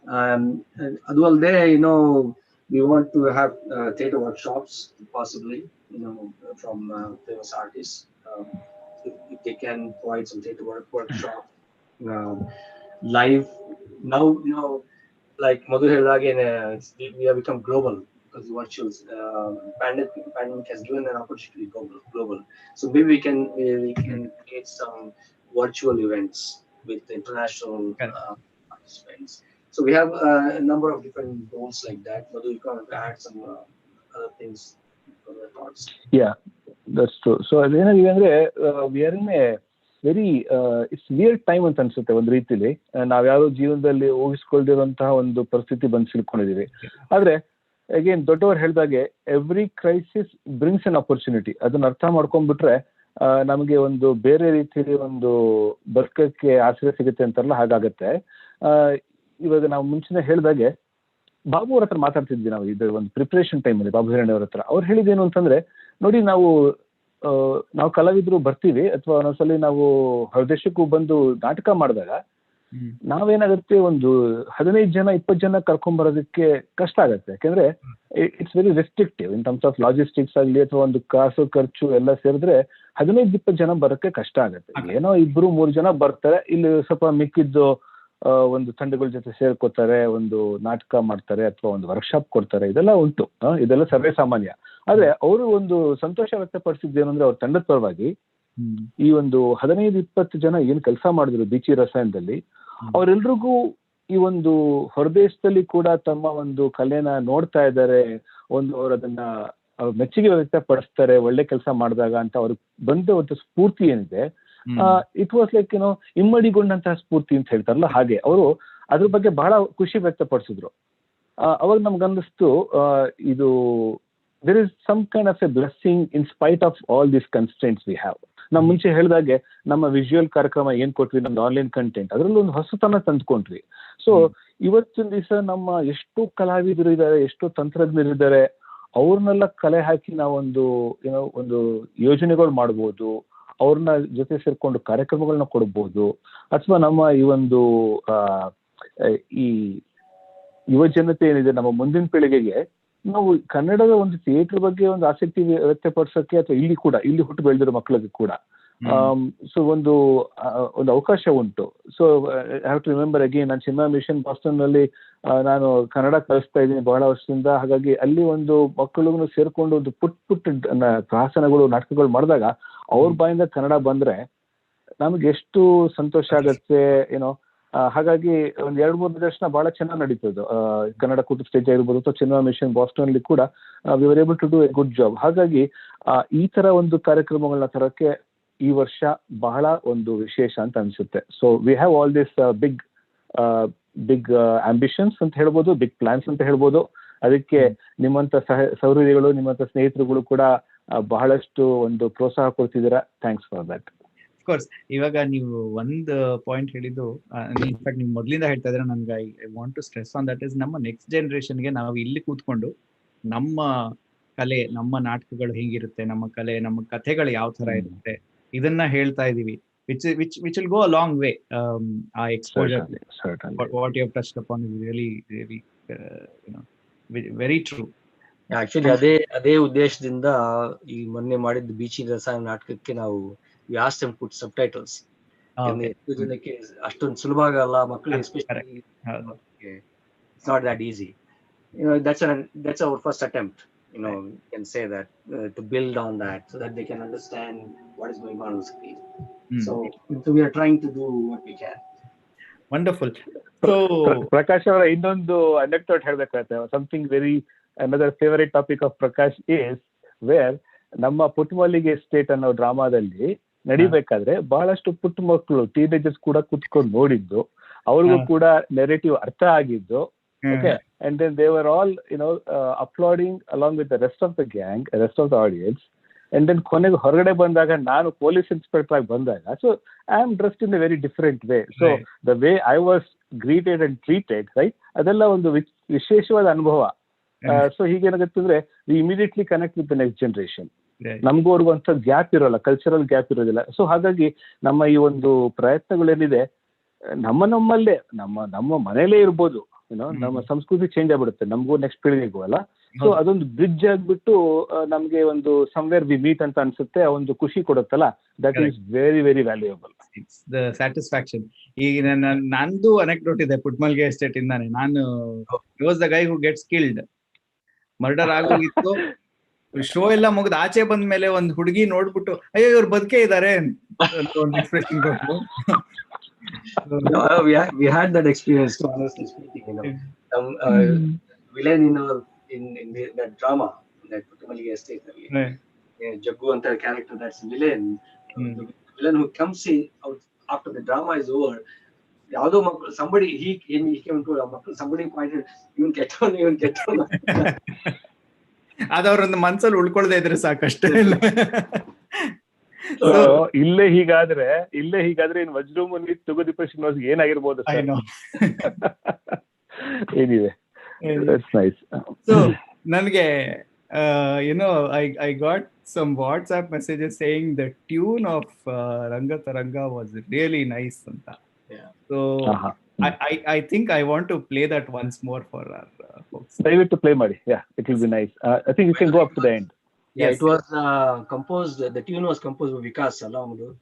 And as well there, we want to have theater workshops possibly, from famous artists. If they can provide some theater workshop live. Now, like Madhu held again, we have become global because the virtual pandemic has given an opportunity to go global. So maybe we can create some virtual events with international participants. So we have a number of different goals like that. Madhu, you can add some other things for your thoughts. Yeah, that's true. So ಅದೇನಾಗಿದೆ ಅಂದ್ರೆ we are in a very it's weird time ಅಂತ ಅನ್ಸುತ್ತೆ ಒಂದು ರೀತಿಲಿ. ನಾವ್ ಯಾವ್ದೋ ಜೀವನದಲ್ಲಿ ಊಹಿಸ್ಕೊಳ್ದಿರುವಂತಹ ಒಂದು ಪರಿಸ್ಥಿತಿ ಬಂದು ಸಿಲ್ಕೊಂಡಿದೀವಿ. ಆದ್ರೆ ಅಗೇನ್ ದೊಡ್ಡವರು ಹೇಳ್ದಾಗೆ every crisis brings an opportunity. ಅದನ್ನ ಅರ್ಥ ಮಾಡ್ಕೊಂಡ್ಬಿಟ್ರೆ ನಮಗೆ ಒಂದು ಬೇರೆ ರೀತಿಯಲ್ಲಿ ಒಂದು ಬದುಕಕ್ಕೆ ಆಶ್ರಯ ಸಿಗುತ್ತೆ ಅಂತಾರಲ್ಲ, ಹಾಗಾಗತ್ತೆ. ಇವಾಗ ನಾವು ಮುಂಚೆನೆ ಹೇಳ್ದಾಗೆ ಬಾಬು ಅವ್ರ ಹತ್ರ ಮಾತಾಡ್ತಿದ್ವಿ ನಾವು ಇದು ಒಂದು ಪ್ರಿಪರೇಷನ್ ಟೈಮಲ್ಲಿ ಬಾಬು ಹಿರಣ್ಯ ಅವ್ರ ಹತ್ರ. ಅವ್ರು ಹೇಳಿದೇನು ಅಂತಂದ್ರೆ, ನೋಡಿ ನಾವು ಕಲಾವಿದ್ರು ಬರ್ತೀವಿ ಅಥವಾ ಒಂದೊಂದ್ಸಲಿ ನಾವು ಹೊರದೇಶಕ್ಕೂ ಬಂದು ನಾಟಕ ಮಾಡಿದಾಗ ನಾವೇನಾಗುತ್ತೆ ಒಂದು 15 ಜನ 20 ಜನ ಕರ್ಕೊಂಡ್ಬರೋದಕ್ಕೆ ಕಷ್ಟ ಆಗತ್ತೆ. ಯಾಕೆಂದ್ರೆ it's very restrictive in terms of logistics ಆಗಲಿ ಅಥವಾ ಒಂದು ಕಾಸು ಖರ್ಚು ಎಲ್ಲ ಸೇರಿದ್ರೆ 15-20 ಜನ ಬರೋಕ್ಕೆ ಕಷ್ಟ ಆಗತ್ತೆ. ಏನೋ 2-3 ಜನ ಬರ್ತಾರೆ, ಇಲ್ಲಿ ಸ್ವಲ್ಪ ಮಿಕ್ಕಿದ್ದು ಒಂದು ತಂಡಗಳ ಜೊತೆ ಸೇರ್ಕೋತಾರೆ, ಒಂದು ನಾಟಕ ಮಾಡ್ತಾರೆ ಅಥವಾ ಒಂದು ವರ್ಕ್ಶಾಪ್ ಕೊಡ್ತಾರೆ, ಇದೆಲ್ಲ ಉಂಟು. ಇದೆಲ್ಲ ಸರ್ವೇ ಸಾಮಾನ್ಯ. ಆದ್ರೆ ಅವರು ಒಂದು ಸಂತೋಷ ವ್ಯಕ್ತಪಡಿಸಿದ್ದೇನು ಅಂದ್ರೆ, ಅವ್ರ ತಂಡದ ಪರವಾಗಿ ಈ ಒಂದು 15-20 ಜನ ಏನ್ ಕೆಲಸ ಮಾಡಿದ್ರು ಬೀಚಿ ರಸಾಯನದಲ್ಲಿ, ಅವರೆಲ್ರಿಗೂ ಈ ಒಂದು ಹೊರದೇಶದಲ್ಲಿ ಕೂಡ ತಮ್ಮ ಒಂದು ಕಲೆನ ನೋಡ್ತಾ ಇದ್ದಾರೆ, ಅವ್ರು ಅದನ್ನ ಮೆಚ್ಚುಗೆ ವ್ಯಕ್ತಪಡಿಸ್ತಾರೆ ಒಳ್ಳೆ ಕೆಲಸ ಮಾಡಿದಾಗ ಅಂತ ಅವ್ರಿಗೆ ಬಂದ ಒಂದು ಸ್ಫೂರ್ತಿ ಏನಿದೆ, ಇಟ್ ವಾಸ್ ಲೈಕ್ ಇಮ್ಮಡಿಗೊಂಡಂತಹ ಸ್ಫೂರ್ತಿ ಅಂತ ಹೇಳ್ತಾರಲ್ಲ ಹಾಗೆ ಅವರು ಅದ್ರ ಬಗ್ಗೆ ಬಹಳ ಖುಷಿ ವ್ಯಕ್ತಪಡಿಸಿದ್ರು. ಅವಾಗ ನಮ್ಗನ್ನಿಸ್ತು ಇದು there is some kind of a blessing in spite of all these constraints we have. ನಾವು ಮುಂಚೆ ಹೇಳಿದಾಗೆ ನಮ್ಮ ವಿಜುವಲ್ ಕಾರ್ಯಕ್ರಮ ಏನ್ ಕೊಟ್ವಿ, ನಮ್ದು ಆನ್ಲೈನ್ ಕಂಟೆಂಟ್ ಅದರಲ್ಲೂ ಒಂದು ಹೊಸತನ ತಂದ್ಕೊಂಡ್ವಿ. ಸೊ ಇವತ್ತಿನ ದಿವಸ ನಮ್ಮ ಎಷ್ಟೋ ಕಲಾವಿದರು ಇದ್ದಾರೆ, ಎಷ್ಟೋ ತಂತ್ರಜ್ಞರಿದ್ದಾರೆ, ಅವ್ರನ್ನೆಲ್ಲ ಕಲೆ ಹಾಕಿ ನಾವೊಂದು ಒಂದು ಯೋಜನೆಗಳು ಮಾಡ್ಬೋದು, ಅವ್ರನ್ನ ಜೊತೆ ಸೇರ್ಕೊಂಡು ಕಾರ್ಯಕ್ರಮಗಳನ್ನ ಕೊಡ್ಬೋದು, ಅಥವಾ ನಮ್ಮ ಈ ಒಂದು ಈ ಯುವ ಜನತೆ ಏನಿದೆ ನಮ್ಮ ಮುಂದಿನ ಪೀಳಿಗೆಗೆ ನಾವು ಕನ್ನಡದ ಒಂದು ಥಿಯೇಟರ್ ಬಗ್ಗೆ ಒಂದು ಆಸಕ್ತಿ ವ್ಯಕ್ತಪಡಿಸೋಕೆ, ಅಥವಾ ಇಲ್ಲಿ ಹುಟ್ಟು ಬೆಳೆದಿರೋ ಮಕ್ಕಳಿಗೆ ಕೂಡ ಸೊ ಒಂದು ಅವಕಾಶ ಉಂಟು. So I have to remember again, ನಾನು ಸಿನಿಮಾ ಮಿಷನ್ ಬಾಸ್ಟನ್ ನಲ್ಲಿ ನಾನು ಕನ್ನಡ ಕಲಿಸ್ತಾ ಇದ್ದೀನಿ ಬಹಳ ವರ್ಷದಿಂದ. ಹಾಗಾಗಿ ಅಲ್ಲಿ ಒಂದು ಮಕ್ಕಳು ಸೇರ್ಕೊಂಡು ಒಂದು ಪುಟ್ಟ ಪ್ರಹಸನಗಳು ನಾಟಕಗಳು ಮಾಡಿದಾಗ ಅವ್ರ ಬಾಯಿಂದ ಕನ್ನಡ ಬಂದ್ರೆ ನಮ್ಗೆ ಎಷ್ಟು ಸಂತೋಷ ಆಗತ್ತೆ ಏನೋ. ಹಾಗಾಗಿ ಒಂದ್ 2-3 ನಿದರ್ಶನ ಬಹಳ ಚೆನ್ನಾಗಿ ನಡೀತದೆ. ಕನ್ನಡ ಕುಟುಂಬ ಸ್ಟೇಜ್ ಆಗಿರ್ಬೋದು ಅಥವಾ ಸಿನಿಮಾ ಮಿಷನ್ ಬಾಸ್ಟನ್ ಅಲ್ಲಿ ಕೂಡ we were able to do a good job. ಹಾಗಾಗಿ ಈ ತರ ಒಂದು ಕಾರ್ಯಕ್ರಮಗಳನ್ನ ತರಕ್ಕೆ ಈ ವರ್ಷ ಬಹಳ ಒಂದು ವಿಶೇಷ ಅಂತ ಅನ್ಸುತ್ತೆ. So we have all this big ambitions ಅಂತ ಹೇಳ್ಬೋದು, ಬಿಗ್ ಪ್ಲಾನ್ಸ್ ಅಂತ ಹೇಳ್ಬೋದು. ಅದಕ್ಕೆ ನಿಮ್ಮಂತ ಸಹೃದಯಗಳು, ನಿಮ್ಮಂತ ಸ್ನೇಹಿತರುಗಳು ಕೂಡ ಬಹಳಷ್ಟು ಒಂದು ಪ್ರೋತ್ಸಾಹ ಕೊಡ್ತಿದ್ದೀರಾ. Thanks for that. ಕೋರ್ಸ್ ಇವಾಗ ನೀವು ಒಂದು ಪಾಯಿಂಟ್ ಹೇಳಿದ್ದು, ಇನ್ಫ್ಯಾಕ್ಟ್ ನೀವು ಮೊದಲಿಂದ ಹೇಳ್ತಾ ಇದ್ರೆ ನನ್ಗೆ I want to stress on that is ನಮ್ಮ ನೆಕ್ಸ್ಟ್ ಜನರೇಷನ್ಗೆ ನಾವು ಇಲ್ಲಿ ಕೂತ್ಕೊಂಡು ನಮ್ಮ ಕಲೆ, ನಮ್ಮ ನಾಟಕಗಳು ಹೇಗಿರುತ್ತೆ, ನಮ್ಮ ಕಲೆ, ನಮ್ಮ ಕಥೆಗಳು ಯಾವ ತರ ಇರುತ್ತೆ ಇದನ್ನ ಹೇಳ್ತಾ ಇದೀವಿ, which will go a long way. ಆ exposure, what you have touched upon is really very true. Actually ಅದೇ ಉದ್ದೇಶದಿಂದ ಈ ಮೊನ್ನೆ ಮಾಡಿದ ಬೀಚಿನ ರಸಾಯನ ನಾಟಕಕ್ಕೆ ನಾವು we asked them to put subtitles. ಜನಕ್ಕೆ ಅಷ್ಟೊಂದು ಸುಲಭ ಆಗಲ್ಲ ಮಕ್ಕಳು, especially it's not that easy. That's our first attempt. You can say that to build on that so that they can understand what is going on the screen. So we are trying to do what we can. Wonderful. So Prakash ಅವರ ಇನ್ನೊಂದು anecdote ಹೇಳಬೇಕಾಗುತ್ತೆ. Something another favorite topic of Prakash is where ನಮ್ಮ ಪುಟ್ಟಮಲ್ಲಿಗೆ ಎಸ್ಟೇಟ್ ಅನ್ನೋ ಡ್ರಾಮಾದಲ್ಲಿ ನಡಿಬೇಕಾದ್ರೆ ಬಹಳಷ್ಟು ಪುಟ್ಟ ಮಕ್ಕಳು, ಟೀನೇಜರ್ಸ್ ಕೂಡ ಕುತ್ಕೊಂಡು ನೋಡಿದ್ದು, ಅವ್ರಿಗೂ ಕೂಡ ನೆರೇಟಿವ್ ಅರ್ಥ ಆಗಿದ್ದು. Okay, and then they were all applauding along with the rest of the gang, rest of the audience. And then ಕೊನೆಗೆ ಹೊರಗಡೆ ಬಂದಾಗ ನಾನು ಪೊಲೀಸ್ ಇನ್ಸ್ಪೆಕ್ಟರ್ ಆಗಿ ಬಂದಾಗ, so I am dressed in a very different way. So the way I was greeted and treated, right, ಅದೆಲ್ಲ ಒಂದು ವಿಶೇಷವಾದ ಅನುಭವ. ಸೊ ಹೀಗೇನಾಗುತ್ತೆ ಅಂದ್ರೆ we immediately connect with the next generation. ನಮಗೂ ಅವ್ರಿಗೂ ಅಂತ ಗ್ಯಾಪ್ ಇರೋಲ್ಲ, ಕಲ್ಚರಲ್ ಗ್ಯಾಪ್ ಇರೋದಿಲ್ಲ. ಸೊ ಹಾಗಾಗಿ ನಮ್ಮ ಈ ಒಂದು ಪ್ರಯತ್ನಗಳೇನಿದೆ ನಮ್ಮಲ್ಲೇ ನಮ್ಮ ಮನೇಲೇ ಇರ್ಬೋದು, ನಮ್ಮ ಸಂಸ್ಕೃತಿ ಚೇಂಜ್ ಆಗ್ಬಿಡುತ್ತೆ ನಮಗೂ ನೆಕ್ಸ್ಟ್ ಪೀಳಿಗೆಗೂ ಅಲ್ಲ. ಸೊ ಅದೊಂದು ಬ್ರಿಡ್ಜ್ ಆಗ್ಬಿಟ್ಟು ನಮ್ಗೆ ಒಂದು ಸಮ್ವೇರ್ ವಿ ಮೀಟ್ ಅಂತ ಅನ್ಸುತ್ತೆ, ಆ ಒಂದು ಖುಷಿ ಕೊಡುತ್ತಲ್ಲ, that is very very valuable. The satisfaction. ಈಗ ನಂದು ಅನೆಕ್ಡೋಟ್ ಇದೆ ಪುಟ್ಮಲ್ಗೆ ಎಸ್ಟೇಟ್ ಇಂದಾನೆ. ನಾನು was the guy who gets killed. Murder ಆಗೋಗಿತ್ತು, ಶೋ ಎಲ್ಲ ಮುಗಿದ ಆಚೆ ಬಂದ ಮೇಲೆ ಒಂದು ಹುಡುಗಿ ನೋಡ್ಬಿಟ್ಟು ಅಯ್ಯೋ ಇವ್ರು ಬದುಕೇ ಇದಾರೆ ಒಂದು ಎಕ್ಸ್ಪ್ರೆಷನ್ ಕೊಟ್ಟು. We had that experience too, honestly speaking. Villain in that drama, that Puttamaliga estate, Jaggu anta character, that's villain. The villain who comes in out after the drama is over. Yado somebody he came to somebody pointed, even get on. ಅದವ್ರೊಂದು ಮನ್ಸಲ್ಲಿ ಉಳ್ಕೊಳ್ದೆ ಇದ್ರೆ ಸಾಕಷ್ಟೇ. ಇಲ್ಲೇ ಹೀಗಾದ್ರೆ ಇನ್ ವಜ್ರಮುನಿ ತುಗುದೀಪ ಶ್ರೀನಿವಾಸ್ ಏನಾಗಿರ್ಬೋದು ಏನಿದೆ. ಸೊ ನನಗೆ I got some WhatsApp messages saying the tune of RangaTaranga was really nice anta. So I think I want to play that once more for our folks. Dayavittu play ಮಾಡಿ. Yeah, it will be nice. I think we can go up to the end. Yeah, it was composed. The tune was composed by Vikas along with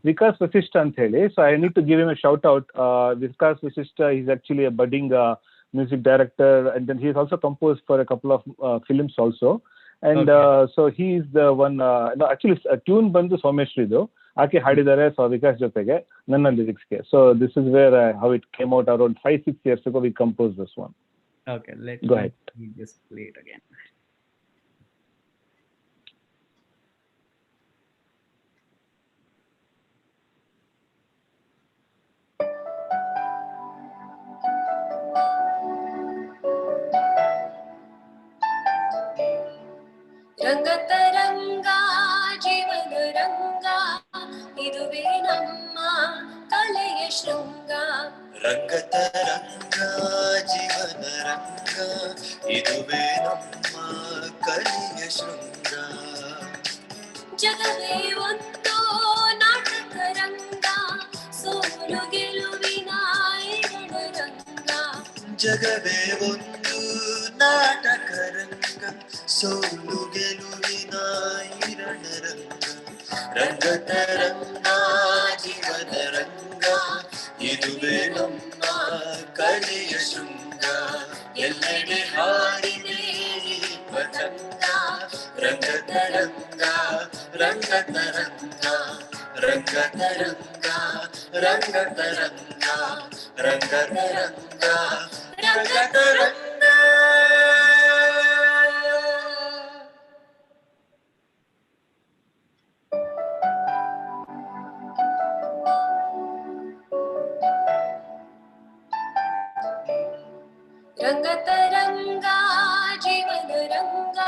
Vikas Vasishtha ಅಂತ ಹೇಳಿ. So I need to give him a shout out. Vikas Vasishtha is actually a budding music director, and then he has also composed for a couple of films also. And so he is the one. No, actually, a tune ಬಂದು ಸೋಮೇಶ್ವರಿದು, ಆಕೆ ಹಾಡಿದ್ದಾರೆ ಸೊ ವಿಕಾಸ್ ಜೊತೆಗೆ ನನ್ನ ಲಿರಿಕ್ಸ್ಗೆ. So this is where how it came out around 5-6 years ago. We composed this one. Okay, Go ahead. me just play it again. Rangataranga ಜೀವನ ರಂಗ ಇದುವೇ ನಮ್ಮ ಕಲೆಯ ಶೃಂಗ. ರಂಗತರಂಗ ಜೀವನ ರಂಗ ಇದುವೇ ನಮ್ಮ ಕಲಿಯ ಶೃಂಗ. ಜಗವೇ ಒಂದು ನಾಟಕ ರಂಗ ಸೋಲು ಗೆಲುವಿನ ರಂಗ. ಜಗವೇ ಒಂದು ನಾಟಕ ರಂಗ ಸೋಲು ಗೆಲುವಿನ ರಣರಂಗ. ರಂಗತರಂಗ ಜೀವನ ರಂಗ ಇದುವೇ ನಮ್ಮ ಕಲೆಯ ಶೃಂಗ. ಎಲ್ಲೆಡೆ ಹಾರಿದೆ ಪತಂಗ. ರಂಗತರಂಗ ರಂಗತರಂಗ ರಂಗತರಂಗ ರಂಗತರಂಗ ರಂಗತರಂಗ ರಂಗತರಂಗ. ರಂಗತರಂಗ ಜೀವನ ರಂಗ.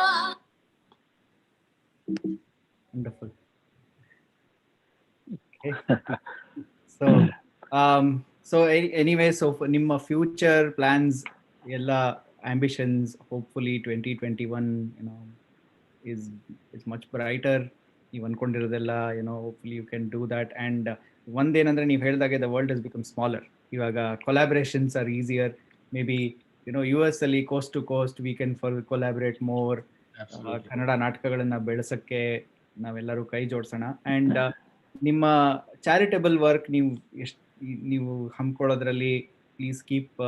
Wonderful. Okay. So anyway, so for ನಿಮ್ಮ future plans ಎಲ್ಲ ambitions, hopefully 2021 is much brighter. ನೀವು ಅನ್ಕೊಂಡಿರೋದೆಲ್ಲ hopefully you can do that. And ಒಂದೇನಂದ್ರೆ ನೀವು ಹೇಳಿದಾಗೆ the world has become smaller. ಇವಾಗ collaborations are easier. Maybe US ಅಲ್ಲಿ coast to coast we can collaborate more. Kannada ನಾಟಕಗಳನ್ನ ಬೆಳೆಸಕ್ಕೆ ನಾವೆಲ್ಲರೂ ಕೈ ಜೋಡಿಸೋಣ. ಅಂಡ್ ನಿಮ್ಮ ಚಾರಿಟಬಲ್ ವರ್ಕ್ ನೀವು ಹಮ್ಕೊಳ್ಳೋದ್ರಲ್ಲಿ ಪ್ಲೀಸ್ ಕೀಪ್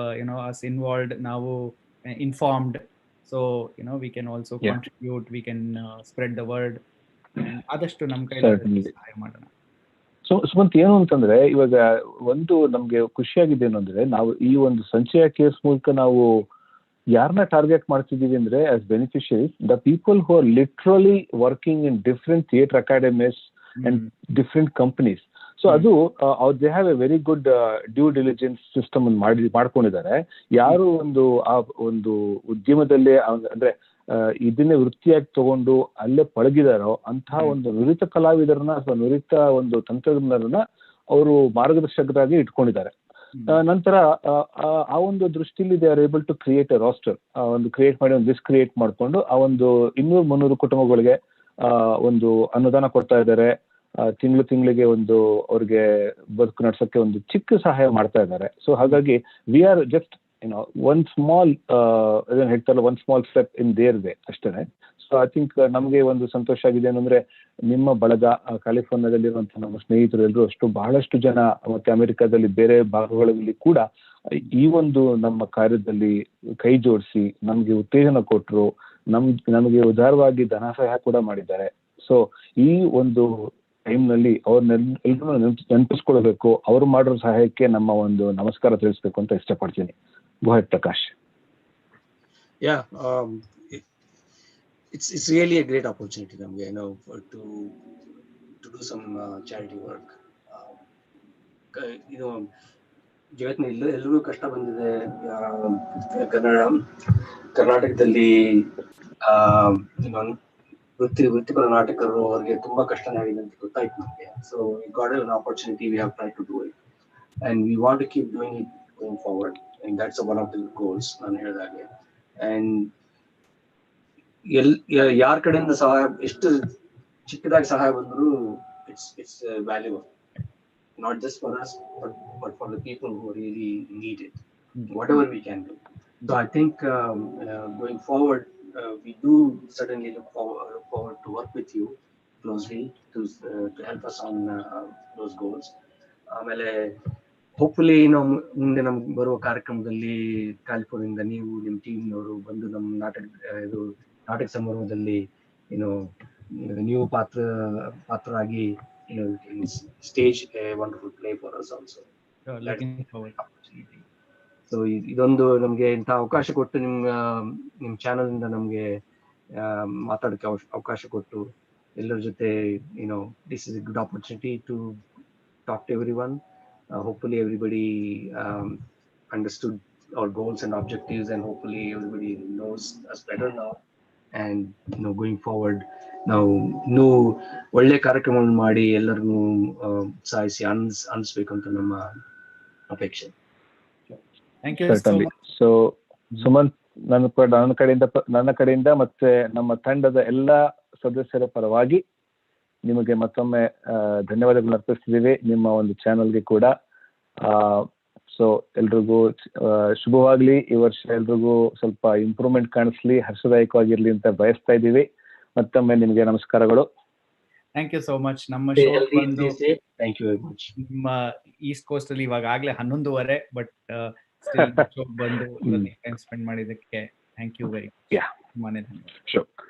ಅಸ್ ಇನ್ವಾಲ್ವ್ಡ್. ನಾವು informed. So we can also contribute, we can spread the word. ಆದಷ್ಟು ನಮ್ಮ ಕೈಲಿ ಸಹಾಯ ಮಾಡೋಣ. ಸುಮಂತ್, ಏನು ಅಂತಂದ್ರೆ ಇವಾಗ ಒಂದು ನಮ್ಗೆ ಖುಷಿಯಾಗಿದೆ ಏನಂದ್ರೆ ನಾವು ಈ ಒಂದು ಸಂಚಯ ಕೇಸ್ ಮೂಲಕ ನಾವು ಯಾರನ್ನ ಟಾರ್ಗೆಟ್ ಮಾಡ್ತಿದೀವಿ ಅಂದ್ರೆ as beneficiaries the people who are literally working in different theatre academies and different companies. So ಅದು they have a very good due diligence system ಮಾಡ್ಕೊಂಡಿದ್ದಾರೆ. ಯಾರು ಆ ಒಂದು ಉದ್ಯಮದಲ್ಲೇ ಅಂದ್ರೆ ಇದನ್ನೇ ವೃತ್ತಿಯಾಗಿ ತಗೊಂಡು ಅಲ್ಲೇ ಪಳಗಿದಾರೋ ಅಂತಹ ಒಂದು ನುರಿತ ಕಲಾವಿದರನ್ನ ಅಥವಾ ನುರಿತ ಒಂದು ತಂತ್ರಜ್ಞರನ್ನ ಅವರು ಮಾರ್ಗದರ್ಶಕರಾಗಿ ಇಟ್ಕೊಂಡಿದ್ದಾರೆ. ನಂತರ ಆ ಒಂದು ದೃಷ್ಟಿಲಿ they are able to create a roster. ಒಂದು ಕ್ರಿಯೇಟ್ ಮಾಡಿ ಒಂದು ಲಿಸ್ಟ್ ಕ್ರಿಯೇಟ್ ಮಾಡಿಕೊಂಡು ಆ ಒಂದು 200-300 ಕುಟುಂಬಗಳಿಗೆ ಒಂದು ಅನುದಾನ ಕೊಡ್ತಾ ಇದ್ದಾರೆ. ತಿಂಗಳಿಗೆ ಒಂದು ಅವ್ರಿಗೆ ಬದುಕು ನಡ್ಸಕ್ಕೆ ಒಂದು ಚಿಕ್ಕ ಸಹಾಯ ಮಾಡ್ತಾ ಇದ್ದಾರೆ. ಸೊ ಹಾಗಾಗಿ we are just one small ಅದನ್ನ ಹೇಳ್ತಾರಲ್ಲ, one small step in their way ಅಷ್ಟೇ. ಸೊ ಐ ಥಿಂಕ್ ನಮಗೆ ಒಂದು ಸಂತೋಷ ಆಗಿದೆ ಏನಂದ್ರೆ ನಿಮ್ಮ ಬಳಗ ಕ್ಯಾಲಿಫೋರ್ನಿಯಾದಲ್ಲಿರುವಂತಹ ನಮ್ಮ ಸ್ನೇಹಿತರು ಎಲ್ಲರೂ ಬಹಳಷ್ಟು ಜನ ಮತ್ತೆ ಅಮೆರಿಕಾದಲ್ಲಿ ಬೇರೆ ಭಾಗಗಳಲ್ಲಿ ಕೂಡ ಈ ಒಂದು ನಮ್ಮ ಕಾರ್ಯದಲ್ಲಿ ಕೈ ಜೋಡಿಸಿ ನಮ್ಗೆ ಉತ್ತೇಜನ ಕೊಟ್ಟರು, ನಮಗೆ ಉದಾರವಾಗಿ ಧನ ಸಹಾಯ ಕೂಡ ಮಾಡಿದ್ದಾರೆ. ಸೊ ಈ ಒಂದು ಟೈಮ್ ನಲ್ಲಿ ಅವ್ರನ್ನೆಲ್ಲರೂ ನೆನಪಿಸ್ಕೊಳ್ಬೇಕು. ಅವ್ರು ಮಾಡಿರೋ ಸಹಾಯಕ್ಕೆ ನಮ್ಮ ಒಂದು ನಮಸ್ಕಾರ ತಿಳಿಸ್ಬೇಕು ಅಂತ ಇಷ್ಟಪಡ್ತೀನಿ. Go ahead Prakash. It's really a great opportunity to do some charity work. ಜಗತ್ತಿನ ಎಲ್ಲರೂ ಕಷ್ಟ ಬಂದಿದೆ. ಕರ್ನಾಟಕದಲ್ಲಿ ವೃತ್ತಿಪರ ನಾಟಕರು ಅವರಿಗೆ ತುಂಬಾ ಕಷ್ಟನೇ ಆಗಿದೆ ಅಂತ ಗೊತ್ತಾಯ್ತು ನಮಗೆ. So we got an opportunity, we have tried to do it and we want to keep doing it going forward, and that's one of the goals ನಾನು ಹೇಳಿದಾಗೆ. and ಯಾರ ಕಡೆಯಿಂದ ಸಹಾಯ ಎಷ್ಟು ಚಿಕ್ಕದಾಗಿ ಸಹಾಯ ಬಂದ್ರು it's valuable, not just for us but for the people who really need it, whatever we can do. So I think going forward we do certainly look forward to work with you closely to help us on those goals. ಆಮೇಲೆ ಹೋಪ್ಫುಲಿ ಮುಂದೆ ನಮ್ಗೆ ಬರುವ ಕಾರ್ಯಕ್ರಮದಲ್ಲಿ ಕ್ಯಾಲಿಫೋರ್ನಿಯಾದಿಂದ ನೀವು ನಿಮ್ಮ ಟೀಮ್ನವರು ಬಂದು ನಮ್ಮ ನಾಟಕ ಸಮಾರಂಭದಲ್ಲಿ ನೀವು ಪಾತ್ರರಾಗಿ stage a wonderful play for us also. Looking forward to opportunity. So ಇದೊಂದು ನಮಗೆ ಇಂಥ ಅವಕಾಶ ಕೊಟ್ಟು ನಿಮ್ಮ ಚಾನಲ್ ಇಂದ ನಮಗೆ ಮಾತಾಡಕ್ಕೆ ಅವಕಾಶ ಕೊಟ್ಟು ಎಲ್ಲರ ಜೊತೆ this is a good opportunity to talk to everyone. Hopefully everybody understood our goals and objectives, and hopefully everybody knows us better now. And going forward ನಾವು ಇನ್ನೂ ಒಳ್ಳೆ ಕಾರ್ಯಕ್ರಮವನ್ನು ಮಾಡಿ ಎಲ್ಲರಿಗೂ ಸಾಯಿಸಿ ಅನ್ಸ್ಬೇಕು ಅಂತ ನಮ್ಮ ಅಪೇಕ್ಷೆ. Thank you so much. So Sumanth, ನನ್ನ ಕಡೆಯಿಂದ ಮತ್ತೆ ನಮ್ಮ ತಂಡದ ಎಲ್ಲ ಸದಸ್ಯರ ಪರವಾಗಿ ನಿಮಗೆ ಮತ್ತೊಮ್ಮೆ ಧನ್ಯವಾದಗಳನ್ನು ಅರ್ಪಿಸ್ತಿದ್ದೀವಿ. ನಿಮ್ಮ ಒಂದು ಚಾನಲ್ಗೆ ಕೂಡ. ಸೊ ಎಲ್ರಿಗೂ ಶುಭವಾಗ್ಲಿ. ಈ ವರ್ಷ ಎಲ್ರಿಗೂ ಸ್ವಲ್ಪ ಇಂಪ್ರೂವ್ಮೆಂಟ್ ಕಾಣಿಸ್ಲಿ, ಹರ್ಷದಾಯಕವಾಗಿರ್ಲಿ ಅಂತ ಬಯಸ್ತಾ ಇದ್ದೀವಿ. ಮತ್ತೊಮ್ಮೆ ನಿಮಗೆ ನಮಸ್ಕಾರಗಳು. Thank you so much. ನಮ್ಮ ಶೋ ಬಂದು ಥ್ಯಾಂಕ್ ಯು ವೆರಿ ಮಚ್. ನಿಮ್ಮ ಈಸ್ಟ್ ಕೋಸ್ಟ್ ಅಲ್ಲಿ ಇವಾಗ ಆಗ್ಲೇ 11:30, ಬಟ್ ಶೋ ಬಂದು ಟೈಮ್ ಸ್ಪೆಂಡ್ ಮಾಡಿದ್ದಕ್ಕೆ ಥ್ಯಾಂಕ್ ಯು ವೆರಿ ಮಚ್. ತುಂಬಾನೇ ಧನ್ಯವಾದ.